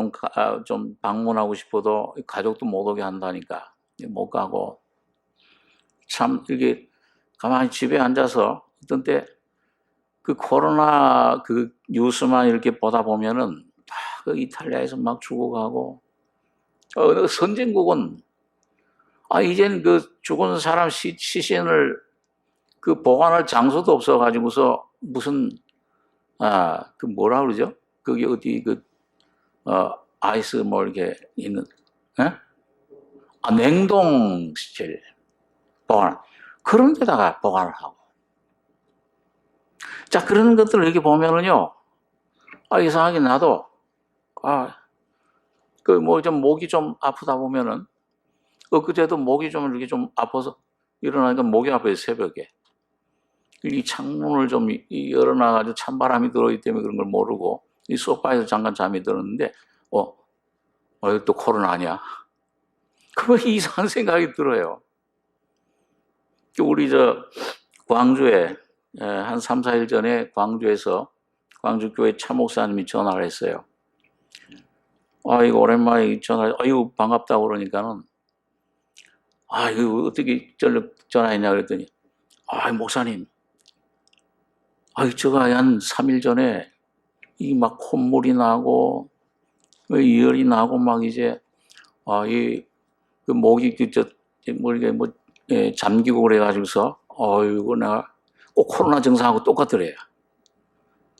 좀 방문하고 싶어도 가족도 못 오게 한다니까 못 가고 참 이렇게 가만히 집에 앉아서 어떤 때 그 코로나 그 뉴스만 이렇게 보다 보면은 그 이탈리아에서 막 죽어가고 선진국은 이제는 그 죽은 사람 시신을 그 보관할 장소도 없어가지고서 무슨 그 뭐라 그러죠? 그게 어디 아이스 뭐 이렇게 있는 냉동실 보관 그런 데다가 보관을 하고 그런 것들을 이렇게 보면은요 이상하게 나도 그 뭐 좀 목이 좀 아프다 보면은 그제도 목이 좀 이렇게 좀 아파서 일어나니까 목이 아파요 새벽에 이 창문을 좀 열어놔가지고 찬바람이 들어오기 때문에 그런 걸 모르고 이 소파에서 잠깐 잠이 들었는데 또 코로나 아니야? 그거 이상한 생각이 들어요. 우리 광주에 한 3, 4일 전에 광주에서 광주교회 차목사님이 전화를 했어요. 이거 오랜만에 이거 반갑다고 그러니까는 이거 어떻게 전화했냐 그랬더니 목사님 제가 한 3일 전에 이 막 콧물이 나고 열이 나고 막 이제 그 목이 잠기고 그래가지고서 이거 내가 꼭 코로나 증상하고 똑같더래요.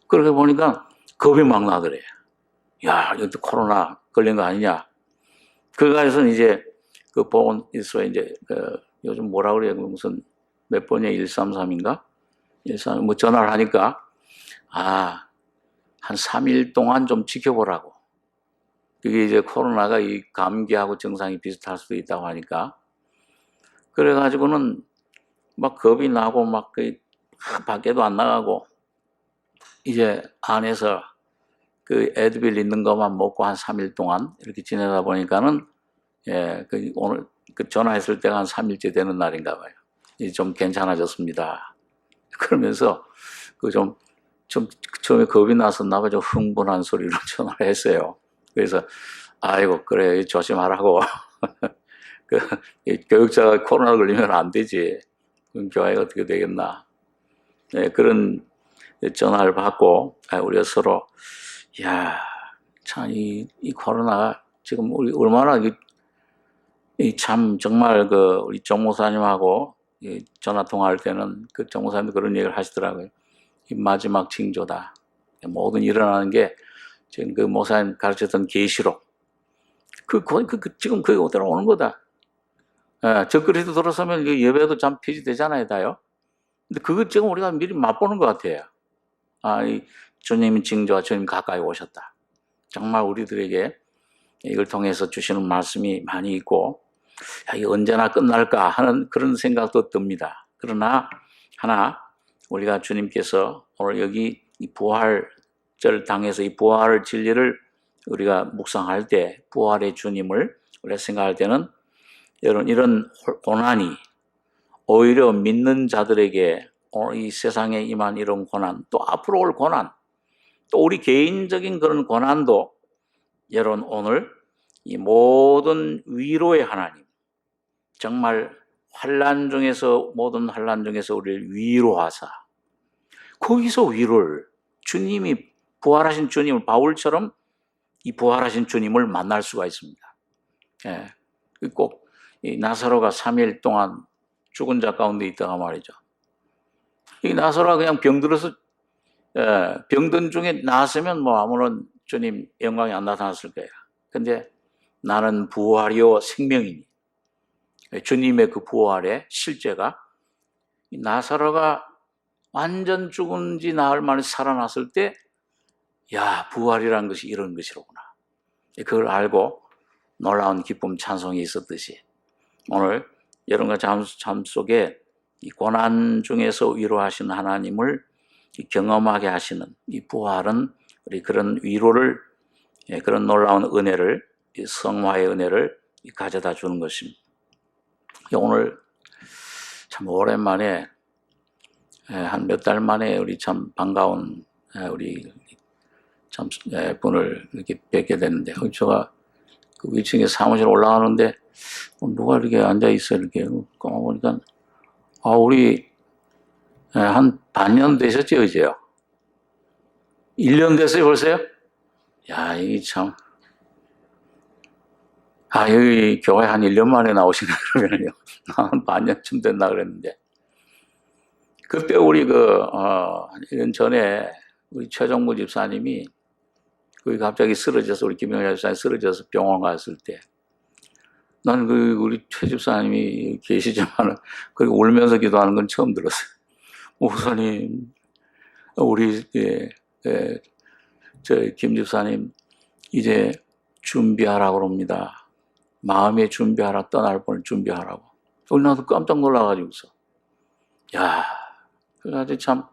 그러게 보니까 겁이 막 나더래요. 야, 이것도 코로나 걸린 거 아니냐? 그래서 이제 그 보건소에 이제 요즘 뭐라 그래요? 무슨 몇 번이야? 133인가? 133 뭐 전화를 하니까 한 3일 동안 좀 지켜보라고. 그게 이제 코로나가 이 감기하고 증상이 비슷할 수도 있다고 하니까. 그래가지고는 막 겁이 나고 막 밖에도 안 나가고 이제 안에서 그 애드빌 있는 것만 먹고 한 3일 동안 이렇게 지내다 보니까는 오늘 전화했을 때가 한 3일째 되는 날인가 봐요. 이제 좀 괜찮아졌습니다. 그러면서 좀 처음에 겁이 났었나 봐요. 좀 흥분한 소리로 전화를 했어요. 그래서 아이고 그래 조심하라고. 교육자가 코로나 걸리면 안 되지. 그럼 교회가 어떻게 되겠나. 그런 전화를 받고 우리가 서로 참 이 코로나가 지금 우리 얼마나 참 정말 우리 정 목사님하고 전화 통화할 때는 그 정 목사님도 그런 얘기를 하시더라고요. 이 마지막 징조다. 모든 일어나는 게 지금 그 목사님 가르쳤던 계시록 지금 그게 어디로 오는 거다. 적그리스도 들어서면 예배도 참 폐지되잖아요, 다요. 근데 그거 지금 우리가 미리 맛보는 것 같아요. 이 주님의 징조와 주님 가까이 오셨다. 정말 우리들에게 이걸 통해서 주시는 말씀이 많이 있고, 이게 언제나 끝날까 하는 그런 생각도 듭니다. 그러나 하나 우리가 주님께서 오늘 여기 이 부활절 당에서 이 부활 진리를 우리가 묵상할 때 부활의 주님을 우리가 생각할 때는 여러분, 이런 고난이 오히려 믿는 자들에게 오늘 이 세상에 임한 이런 고난, 또 앞으로 올 고난, 또 우리 개인적인 그런 고난도 여러분 오늘 이 모든 위로의 하나님, 정말 환난 중에서, 모든 환난 중에서 우리를 위로하사, 거기서 위로를, 주님이 부활하신 주님을, 바울처럼 이 부활하신 주님을 만날 수가 있습니다. 예, 꼭 이 나사로가 3일 동안 죽은 자 가운데 있다가 말이죠. 이 나사로가 그냥 병들어서 병든 중에 나았으면 뭐 아무런 주님 영광이 안 나타났을 거예요. 근데 나는 부활이요 생명이니, 주님의 그 부활의 실제가 나사로가 완전 죽은 지 나흘 만에 살아났을 때, 야, 부활이라는 것이 이런 것이로구나. 그걸 알고 놀라운 기쁨, 찬송이 있었듯이 오늘 여러분과 삶 속에 이 고난 중에서 위로하시는 하나님을 경험하게 하시는 이 부활은 우리 그런 위로를, 그런 놀라운 은혜를, 성화의 은혜를 가져다 주는 것입니다. 오늘 참 오랜만에 한 몇 달 만에 우리 참 반가운 우리 참 분을 이렇게 뵙게 되는데, 제가 그 위층에 사무실 올라가는데 누가 이렇게 앉아 있어요. 이렇게 보니까 우리 한 반년 되셨죠, 이제요? 1년 됐어요, 벌써요? 야, 이게 참. 여기 교회 한 1년 만에 나오시나, 그러면요. 한 반년쯤 됐나 그랬는데. 그때 우리 한 1년 전에 우리 최정무 집사님이 거기 갑자기 쓰러져서, 우리 김영자 집사님이 쓰러져서 병원 갔을 때, 난 우리 최 집사님이 계시지만, 그리고 울면서 기도하는 건 처음 들었어요. 목사님, 우리, 김 집사님, 이제 준비하라고 합니다. 마음에 준비하라, 떠날 뻔을 준비하라고. 나도 깜짝 놀라가지고서. 야, 그래가지고 참,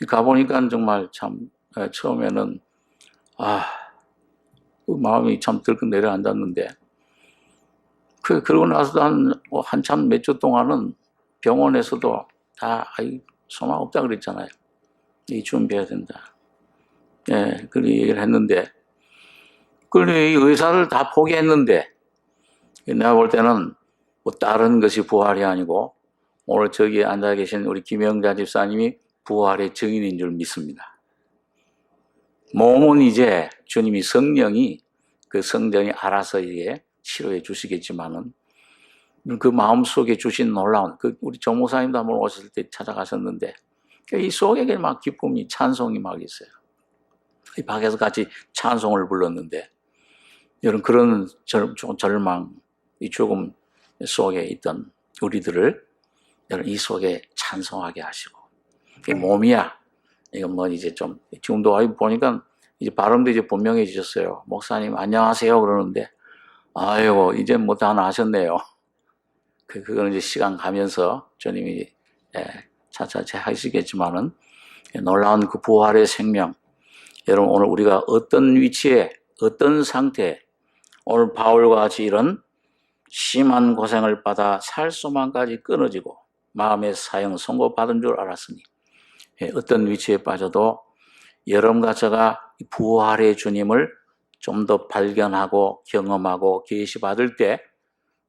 가보니까 정말 참, 처음에는, 그 마음이 참 들썩 내려앉았는데, 그러고 나서도 한참 몇 주 동안은 병원에서도 다, 소망 없다 그랬잖아요. 준비해야 된다. 그렇게 얘기를 했는데, 이 의사를 다 포기했는데, 내가 볼 때는 뭐 다른 것이 부활이 아니고, 오늘 저기 앉아 계신 우리 김영자 집사님이 부활의 증인인 줄 믿습니다. 몸은 이제 주님이, 성령이, 그 성전이 알아서 이게 치료해 주시겠지만은, 그 마음 속에 주신 놀라운, 우리 정 목사님도 한번 오셨을 때 찾아가셨는데, 이 속에 막 기쁨이, 찬송이 막 있어요. 이 밖에서 같이 찬송을 불렀는데, 여러분, 그런 절망, 이 죽음 속에 있던 우리들을 여러분, 이 속에 찬송하게 하시고, 이 몸이야. 이건 뭐 이제 좀, 지금도 보니까 이제 발음도 이제 분명해지셨어요. 목사님, 안녕하세요. 그러는데, 아이고, 이제 뭐 다 나셨네요. 그거는 이제 시간 가면서 주님이 차차차 하시겠지만은, 놀라운 그 부활의 생명, 여러분, 오늘 우리가 어떤 위치에, 어떤 상태에, 오늘 바울과 같이 이런 심한 고생을 받아 살 수만까지 끊어지고 마음의 사형 선고받은 줄 알았으니, 어떤 위치에 빠져도 여러분과 제가 부활의 주님을 좀 더 발견하고 경험하고 계시받을 때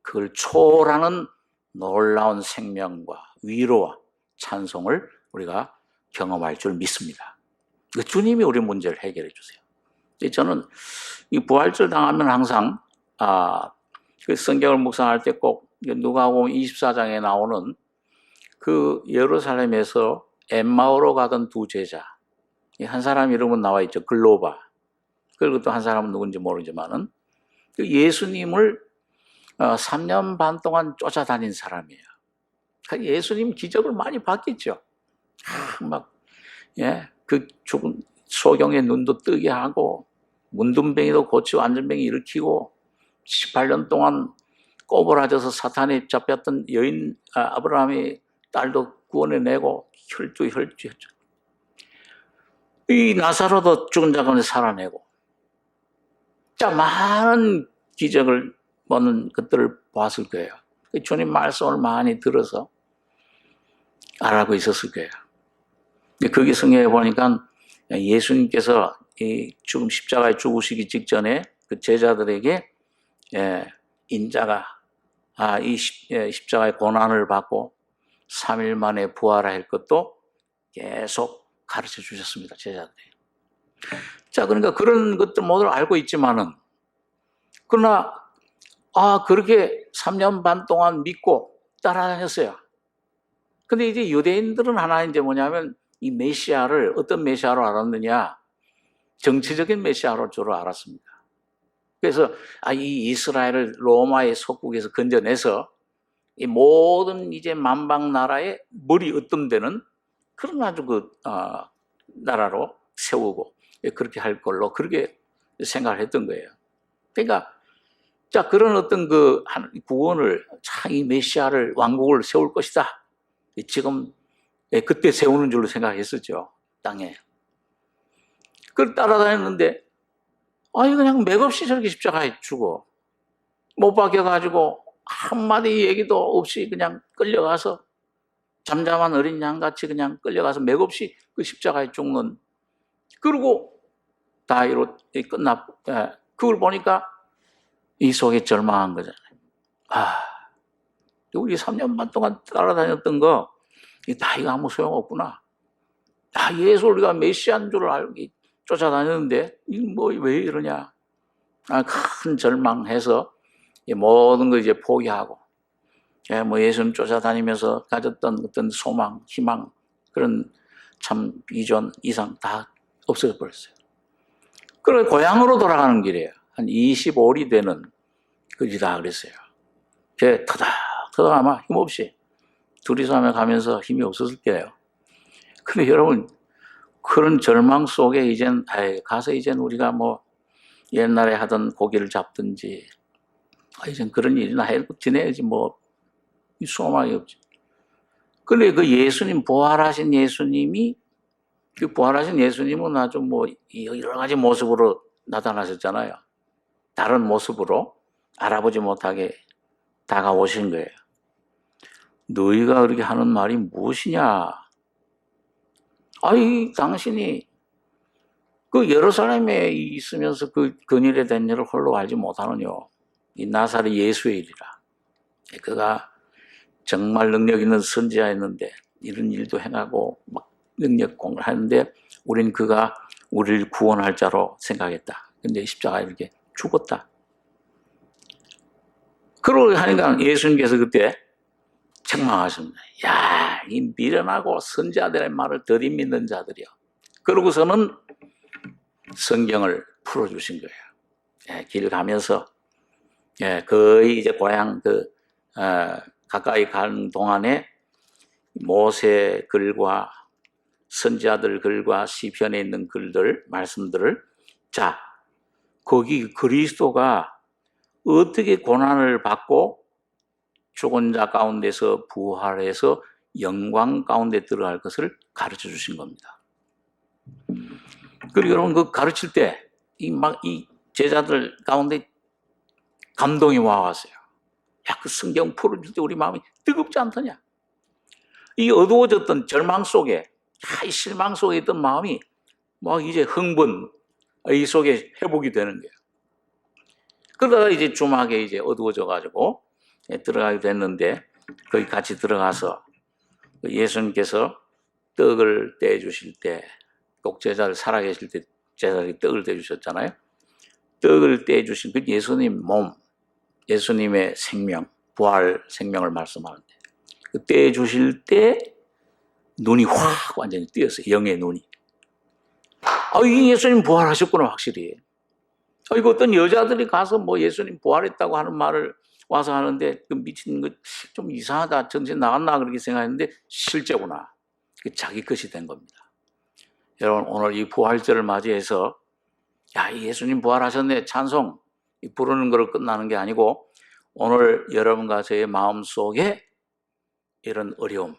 그걸 초월하는 놀라운 생명과 위로와 찬송을 우리가 경험할 줄 믿습니다. 주님이 우리 문제를 해결해 주세요. 저는 이 부활절 당하면 항상 그 성경을 묵상할 때 꼭 누가복음 24장에 나오는 그 예루살렘에서 엠마오로 가던 두 제자, 한 사람 이름은 나와 있죠. 글로바. 그리고 또 한 사람은 누군지 모르지만은 그 예수님을 3년 반 동안 쫓아다닌 사람이에요. 예수님 기적을 많이 봤겠죠. 그 죽은 소경의 눈도 뜨게 하고 문둥뱅이도 고치고 안전뱅이 일으키고 18년 동안 꼬부라져서 사탄에 잡혔던 여인 아브라함의 딸도 구원해내고 혈주했죠. 이 나사로도 죽은 자 가운데 살아내고, 자, 많은 기적을 보는 것들을 보았을 거예요. 주님 말씀을 많이 들어서 알고 있었을 거예요. 거기 성경에 보니까 예수님께서 이 죽음 십자가에 죽으시기 직전에 그 제자들에게 인자가 이 십자가의 고난을 받고 3일 만에 부활할 것도 계속 가르쳐 주셨습니다. 제자들이. 자, 그러니까 그런 것들 모두 알고 있지만은, 그러나 그렇게 3년 반 동안 믿고 따라다녔어요. 근데 이제 유대인들은 하나 이제 뭐냐면 이 메시아를 어떤 메시아로 알았느냐? 정치적인 메시아로 주로 알았습니다. 그래서 이 이스라엘을 로마의 속국에서 건져내서 이 모든 이제 만방 나라의 머리 어떤 데는 그런 아주 나라로 세우고 그렇게 할 걸로 그렇게 생각을 했던 거예요. 그러니까 자, 그런 어떤 구원을 이 메시아를 왕국을 세울 것이다. 지금 그때 세우는 줄로 생각했었죠. 땅에. 그걸 따라다녔는데 그냥 맥없이 저렇게 십자가에 죽어. 못 박혀가지고 한마디 얘기도 없이 그냥 끌려가서 잠잠한 어린 양같이 그냥 끌려가서 맥없이 그 십자가에 죽는. 그리고 다 끝나. 그걸 보니까 이 속에 절망한 거잖아요. 우리 3년 반 동안 따라다녔던 거, 다 이거 아무 소용없구나. 예수 우리가 메시아인 줄 알고 쫓아다녔는데, 왜 이러냐. 큰 절망해서 모든 걸 이제 포기하고, 예수님 쫓아다니면서 가졌던 어떤 소망, 희망, 그런 참 비전 이상 다 없어져 버렸어요. 그래, 고향으로 돌아가는 길이에요. 한 25일이 되는 길이다 그랬어요. 터닥터닥 아마 힘없이 둘이서 가면서 힘이 없었을 거예요. 근데 여러분, 그런 절망 속에 이젠 가서 이젠 우리가 옛날에 하던 고기를 잡든지 이젠 그런 일이나 지내야지 소망이 없지. 근데 그 예수님, 부활하신 예수님이, 그 부활하신 예수님은 아주 여러 가지 모습으로 나타나셨잖아요. 다른 모습으로 알아보지 못하게 다가오신 거예요. 너희가 그렇게 하는 말이 무엇이냐? 당신이 그 예루살렘에 있으면서 그 근일에 된 일을 홀로 알지 못하느뇨. 이 나사렛 예수의 일이라. 그가 정말 능력 있는 선지자였는데 이런 일도 행하고 능력 공을 하는데 우린 그가 우리를 구원할 자로 생각했다. 근데 십자가에 이렇게 죽었다. 그러고 하니까 예수님께서 그때 책망하십니다. 이 미련하고 선지자들의 말을 더디 믿는 자들이요. 그러고서는 성경을 풀어주신 거예요. 길 가면서 거의 이제 고향 가까이 가는 동안에 모세 글과 선지자들 글과 시편에 있는 글들, 말씀들을 거기 그리스도가 어떻게 고난을 받고 죽은 자 가운데서 부활해서 영광 가운데 들어갈 것을 가르쳐 주신 겁니다. 그리고 여러분 그 가르칠 때 이 제자들 가운데 감동이 와왔어요. 그 성경 풀어줄 때 우리 마음이 뜨겁지 않더냐? 이 어두워졌던 절망 속에, 이 실망 속에 있던 마음이 이제 흥분, 이 속에 회복이 되는 거예요. 그러다가 이제 주막에 이제 어두워져가지고 들어가게 됐는데 거기 같이 들어가서 예수님께서 떡을 떼주실 때, 꼭 제자들 살아계실 때 제자들이 떡을 떼주셨잖아요. 떡을 떼주신 그 예수님 몸, 예수님의 생명, 부활 생명을 말씀하는데 그 떼주실 때 눈이 확 완전히 뜨였어요. 영의 눈이. 이 예수님 부활하셨구나 확실히. 이거 어떤 여자들이 가서 예수님 부활했다고 하는 말을 와서 하는데 그 미친 거 좀 이상하다, 정신 나갔나 그렇게 생각했는데 실제구나. 자기 것이 된 겁니다. 여러분 오늘 이 부활절을 맞이해서 예수님 부활하셨네 찬송 부르는 거로 끝나는 게 아니고 오늘 여러분과 저의 마음속에 이런 어려움,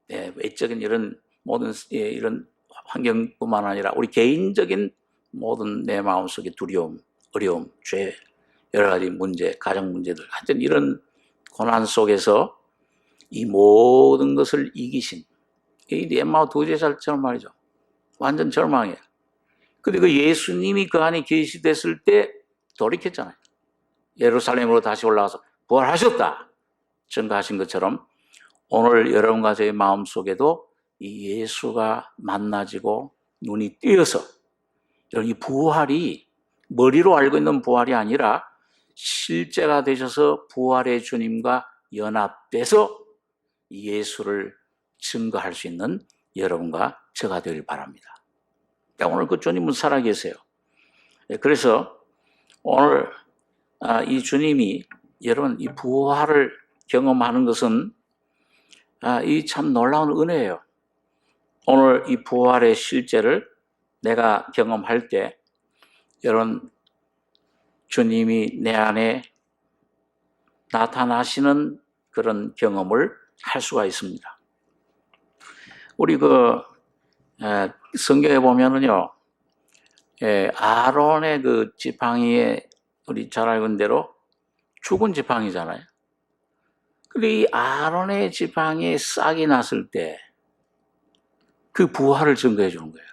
외적인 이런 모든 이런 환경뿐만 아니라 우리 개인적인 모든 내 마음속의 두려움, 어려움, 죄 여러 가지 문제, 가정 문제들, 하여튼 이런 고난 속에서 이 모든 것을 이기신 이 엠마오 두 제자처럼 말이죠. 완전 절망이에요. 근데 그 예수님이 그 안에 계시됐을 때 돌이켰잖아요. 예루살렘으로 다시 올라가서 부활하셨다 증거하신 것처럼 오늘 여러분과 저의 마음속에도 이 예수가 만나지고 눈이 띄어서 이 부활이 머리로 알고 있는 부활이 아니라 실제가 되셔서 부활의 주님과 연합돼서 예수를 증거할 수 있는 여러분과 저가 되길 바랍니다. 오늘 그 주님은 살아계세요. 그래서 오늘 이 주님이 여러분 이 부활을 경험하는 것은 이 참 놀라운 은혜예요. 오늘 이 부활의 실제를 내가 경험할 때 여러분 주님이 내 안에 나타나시는 그런 경험을 할 수가 있습니다. 우리 성경에 보면은요, 아론의 그 지팡이에 우리 잘 알고 있는 대로 죽은 지팡이잖아요. 근데 이 아론의 지팡이에 싹이 났을 때 그 부활을 증거해 주는 거예요.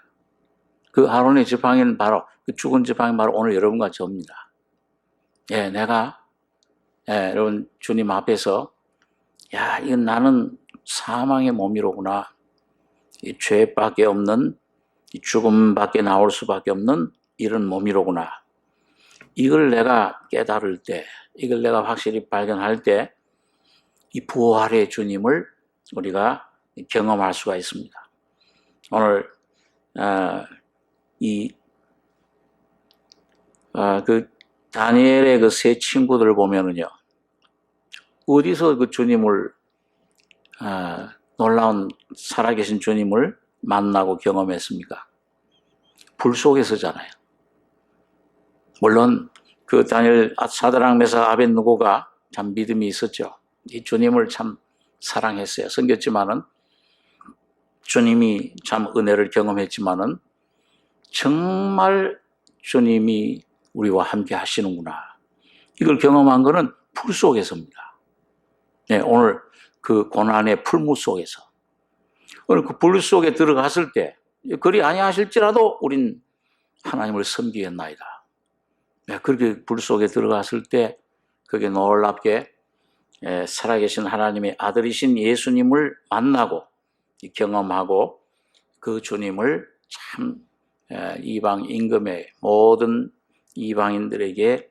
그 아론의 지팡이는 바로 그 죽은 지팡이 바로 오늘 여러분과 저입니다. 내가 여러분 주님 앞에서 이건 나는 사망의 몸이로구나. 이 죄밖에 없는 이 죽음밖에 나올 수밖에 없는 이런 몸이로구나. 이걸 내가 깨달을 때, 이걸 내가 확실히 발견할 때 이 부활의 주님을 우리가 경험할 수가 있습니다. 오늘 그 다니엘의 그 세 친구들 보면은요, 어디서 그 주님을 놀라운 살아계신 주님을 만나고 경험했습니까? 불 속에서잖아요. 물론 그 다니엘 사드락 메삭 아벳느고가 참 믿음이 있었죠. 이 주님을 참 사랑했어요. 섬겼지만은 주님이 참 은혜를 경험했지만은 정말 주님이 우리와 함께 하시는구나. 이걸 경험한 거는 풀 속에서입니다. 오늘 그 고난의 풀무 속에서. 오늘 그 불 속에 들어갔을 때 그리 아니하실지라도 우린 하나님을 섬기겠나이다. 그렇게 불 속에 들어갔을 때 그게 놀랍게 살아계신 하나님의 아들이신 예수님을 만나고 경험하고 그 주님을 참 이방 임금의 모든 이방인들에게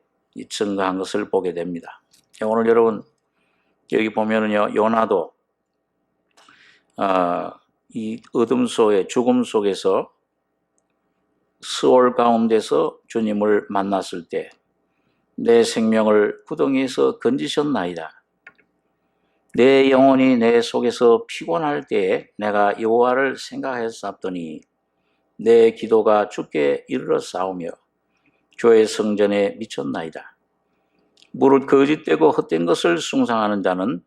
증거한 것을 보게 됩니다. 오늘 여러분 여기 보면은요, 요나도 이 어둠 속에 죽음 속에서 스올 가운데서 주님을 만났을 때 내 생명을 구덩이에서 건지셨나이다. 내 영혼이 내 속에서 피곤할 때에 내가 여호와를 생각했사옵더니 내 기도가 주께 이르렀사오며 주의 성전에 미쳤나이다. 무릇 거짓되고 헛된 것을 숭상하는 자는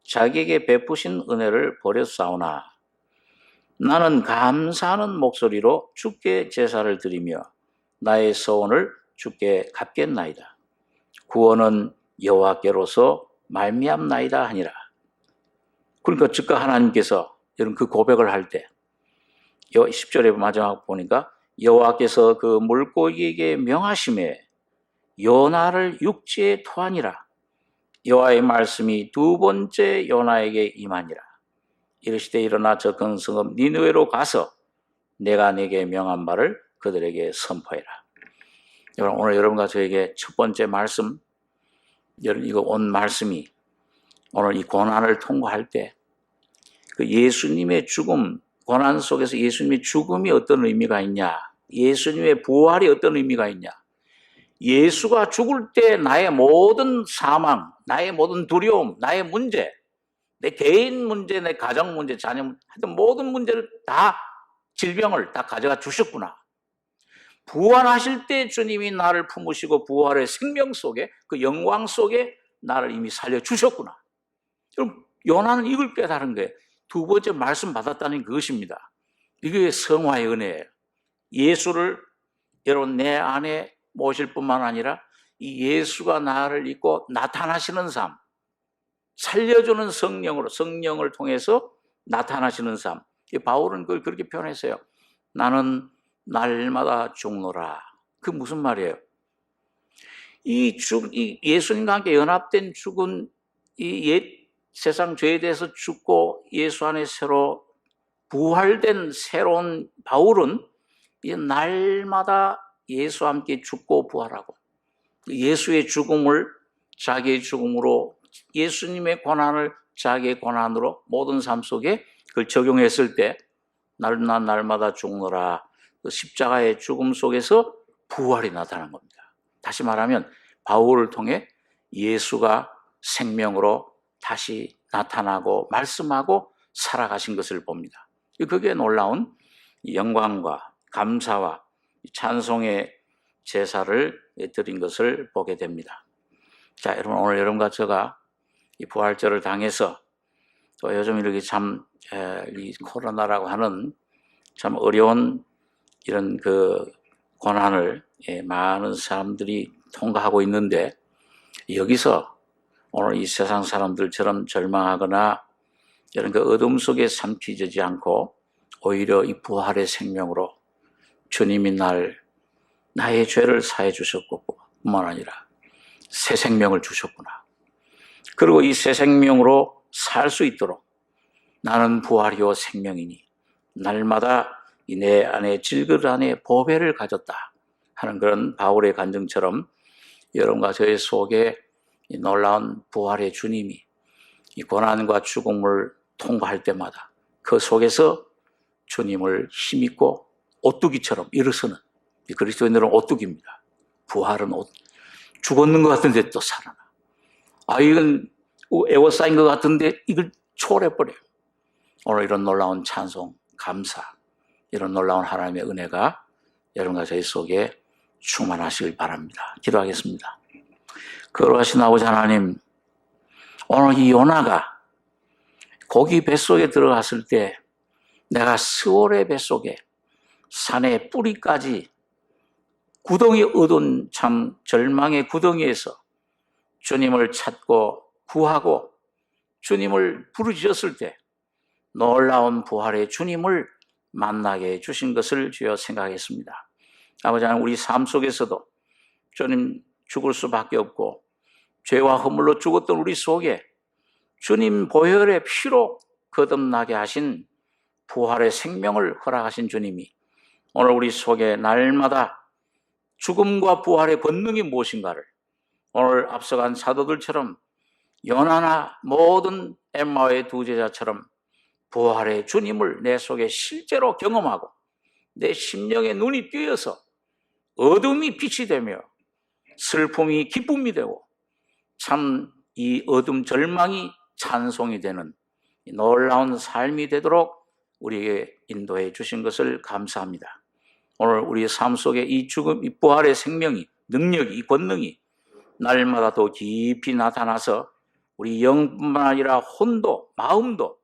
자기에게 베푸신 은혜를 버렸사오나 나는 감사하는 목소리로 주께 제사를 드리며 나의 서원을 주께 갚겠나이다. 구원은 여호와께로서 말미암나이다 하니라. 그러니까 즉각 하나님께서 여러분 그 고백을 할 때 10절에 마지막 보니까 여호와께서 그 물고기에게 명하심에 요나를 육지에 토하니라. 여호와의 말씀이 두 번째 요나에게 임하니라. 이르시되 일어나 저 큰 성읍 니느웨로 가서 내가 네게 명한 바를 그들에게 선포해라. 여러분 오늘 여러분과 저에게 첫 번째 말씀, 여러분 이거 온 말씀이 오늘 이 고난을 통과할 때 그 예수님의 죽음, 고난 속에서 예수님의 죽음이 어떤 의미가 있냐, 예수님의 부활이 어떤 의미가 있냐, 예수가 죽을 때 나의 모든 사망, 나의 모든 두려움, 나의 문제, 내 개인 문제, 내 가정 문제, 자녀 문제, 하여튼 모든 문제를 다 질병을 다 가져가 주셨구나. 부활하실 때 주님이 나를 품으시고 부활의 생명 속에 그 영광 속에 나를 이미 살려주셨구나. 그럼 요나는 이걸 깨달은 거예요. 두 번째 말씀 받았다는 그것입니다. 이게 성화의 은혜예요. 예수를 여러분 내 안에 모실 뿐만 아니라 이 예수가 나를 잊고 나타나시는 삶, 살려주는 성령을 통해서 나타나시는 삶. 바울은 그걸 그렇게 표현했어요. 나는 날마다 죽노라. 그 무슨 말이에요? 이 예수님과 함께 연합된 죽은 이 옛 세상 죄에 대해서 죽고 예수 안에 새로 부활된 새로운 바울은 이 날마다 예수와 함께 죽고 부활하고 예수의 죽음을 자기의 죽음으로 예수님의 고난을 자기의 고난으로 모든 삶 속에 그걸 적용했을 때 난 날마다 죽노라. 그 십자가의 죽음 속에서 부활이 나타난 겁니다. 다시 말하면 바울을 통해 예수가 생명으로 다시 나타나고 말씀하고 살아가신 것을 봅니다. 그게 놀라운 영광과 감사와 찬송의 제사를 드린 것을 보게 됩니다. 자, 여러분, 오늘 여러분과 제가 이 부활절을 당해서 또 요즘 이렇게 이 코로나라고 하는 참 어려운 이런 그 고난을 많은 사람들이 통과하고 있는데, 여기서 오늘 이 세상 사람들처럼 절망하거나 이런 그 어둠 속에 삼키지 않고 오히려 이 부활의 생명으로 주님이 나의 죄를 사해 주셨고 뿐만 아니라 새 생명을 주셨구나. 그리고 이 새 생명으로 살 수 있도록 나는 부활이요 생명이니 날마다 내 안에 질그 안에 보배를 가졌다 하는 그런 바울의 간증처럼 여러분과 저의 속에 이 놀라운 부활의 주님이 이 고난과 죽음을 통과할 때마다 그 속에서 주님을 힘있고 오뚜기처럼 일어서는 그리스도인들은 오뚜기입니다. 부활은 죽었는 것 같은데 또 살아나. 이건 에워싸인 것 같은데 이걸 초월해버려요. 오늘 이런 놀라운 찬송, 감사, 이런 놀라운 하나님의 은혜가 여러분과 저희 속에 충만하시길 바랍니다. 기도하겠습니다. 거룩하신 아버지 하나님, 오늘 이 요나가 고기 뱃속에 들어갔을 때 내가 스올의 뱃속에 산의 뿌리까지 구덩이 얻은 참 절망의 구덩이에서 주님을 찾고 구하고 주님을 부르짖었을 때 놀라운 부활의 주님을 만나게 해주신 것을 주여 생각했습니다. 아버지 하나님, 우리 삶 속에서도 주님 죽을 수밖에 없고 죄와 허물로 죽었던 우리 속에 주님 보혈의 피로 거듭나게 하신 부활의 생명을 허락하신 주님이 오늘 우리 속에 날마다 죽음과 부활의 본능이 무엇인가를 오늘 앞서간 사도들처럼 요나나 모든 엠마오의 두 제자처럼 부활의 주님을 내 속에 실제로 경험하고 내 심령의 눈이 뜨여서 어둠이 빛이 되며 슬픔이 기쁨이 되고 참 이 어둠 절망이 찬송이 되는 놀라운 삶이 되도록 우리에게 인도해 주신 것을 감사합니다. 오늘 우리의 삶 속에 이 죽음, 이 부활의 생명이, 능력이, 이 권능이 날마다 더 깊이 나타나서 우리 영뿐만 아니라 혼도, 마음도,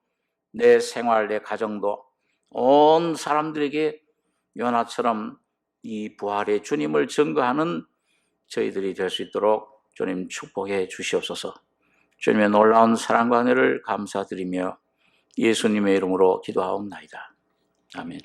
내 생활, 내 가정도 온 사람들에게 요나처럼 이 부활의 주님을 증거하는 저희들이 될 수 있도록 주님 축복해 주시옵소서. 주님의 놀라운 사랑과 은혜를 감사드리며 예수님의 이름으로 기도하옵나이다. 아멘.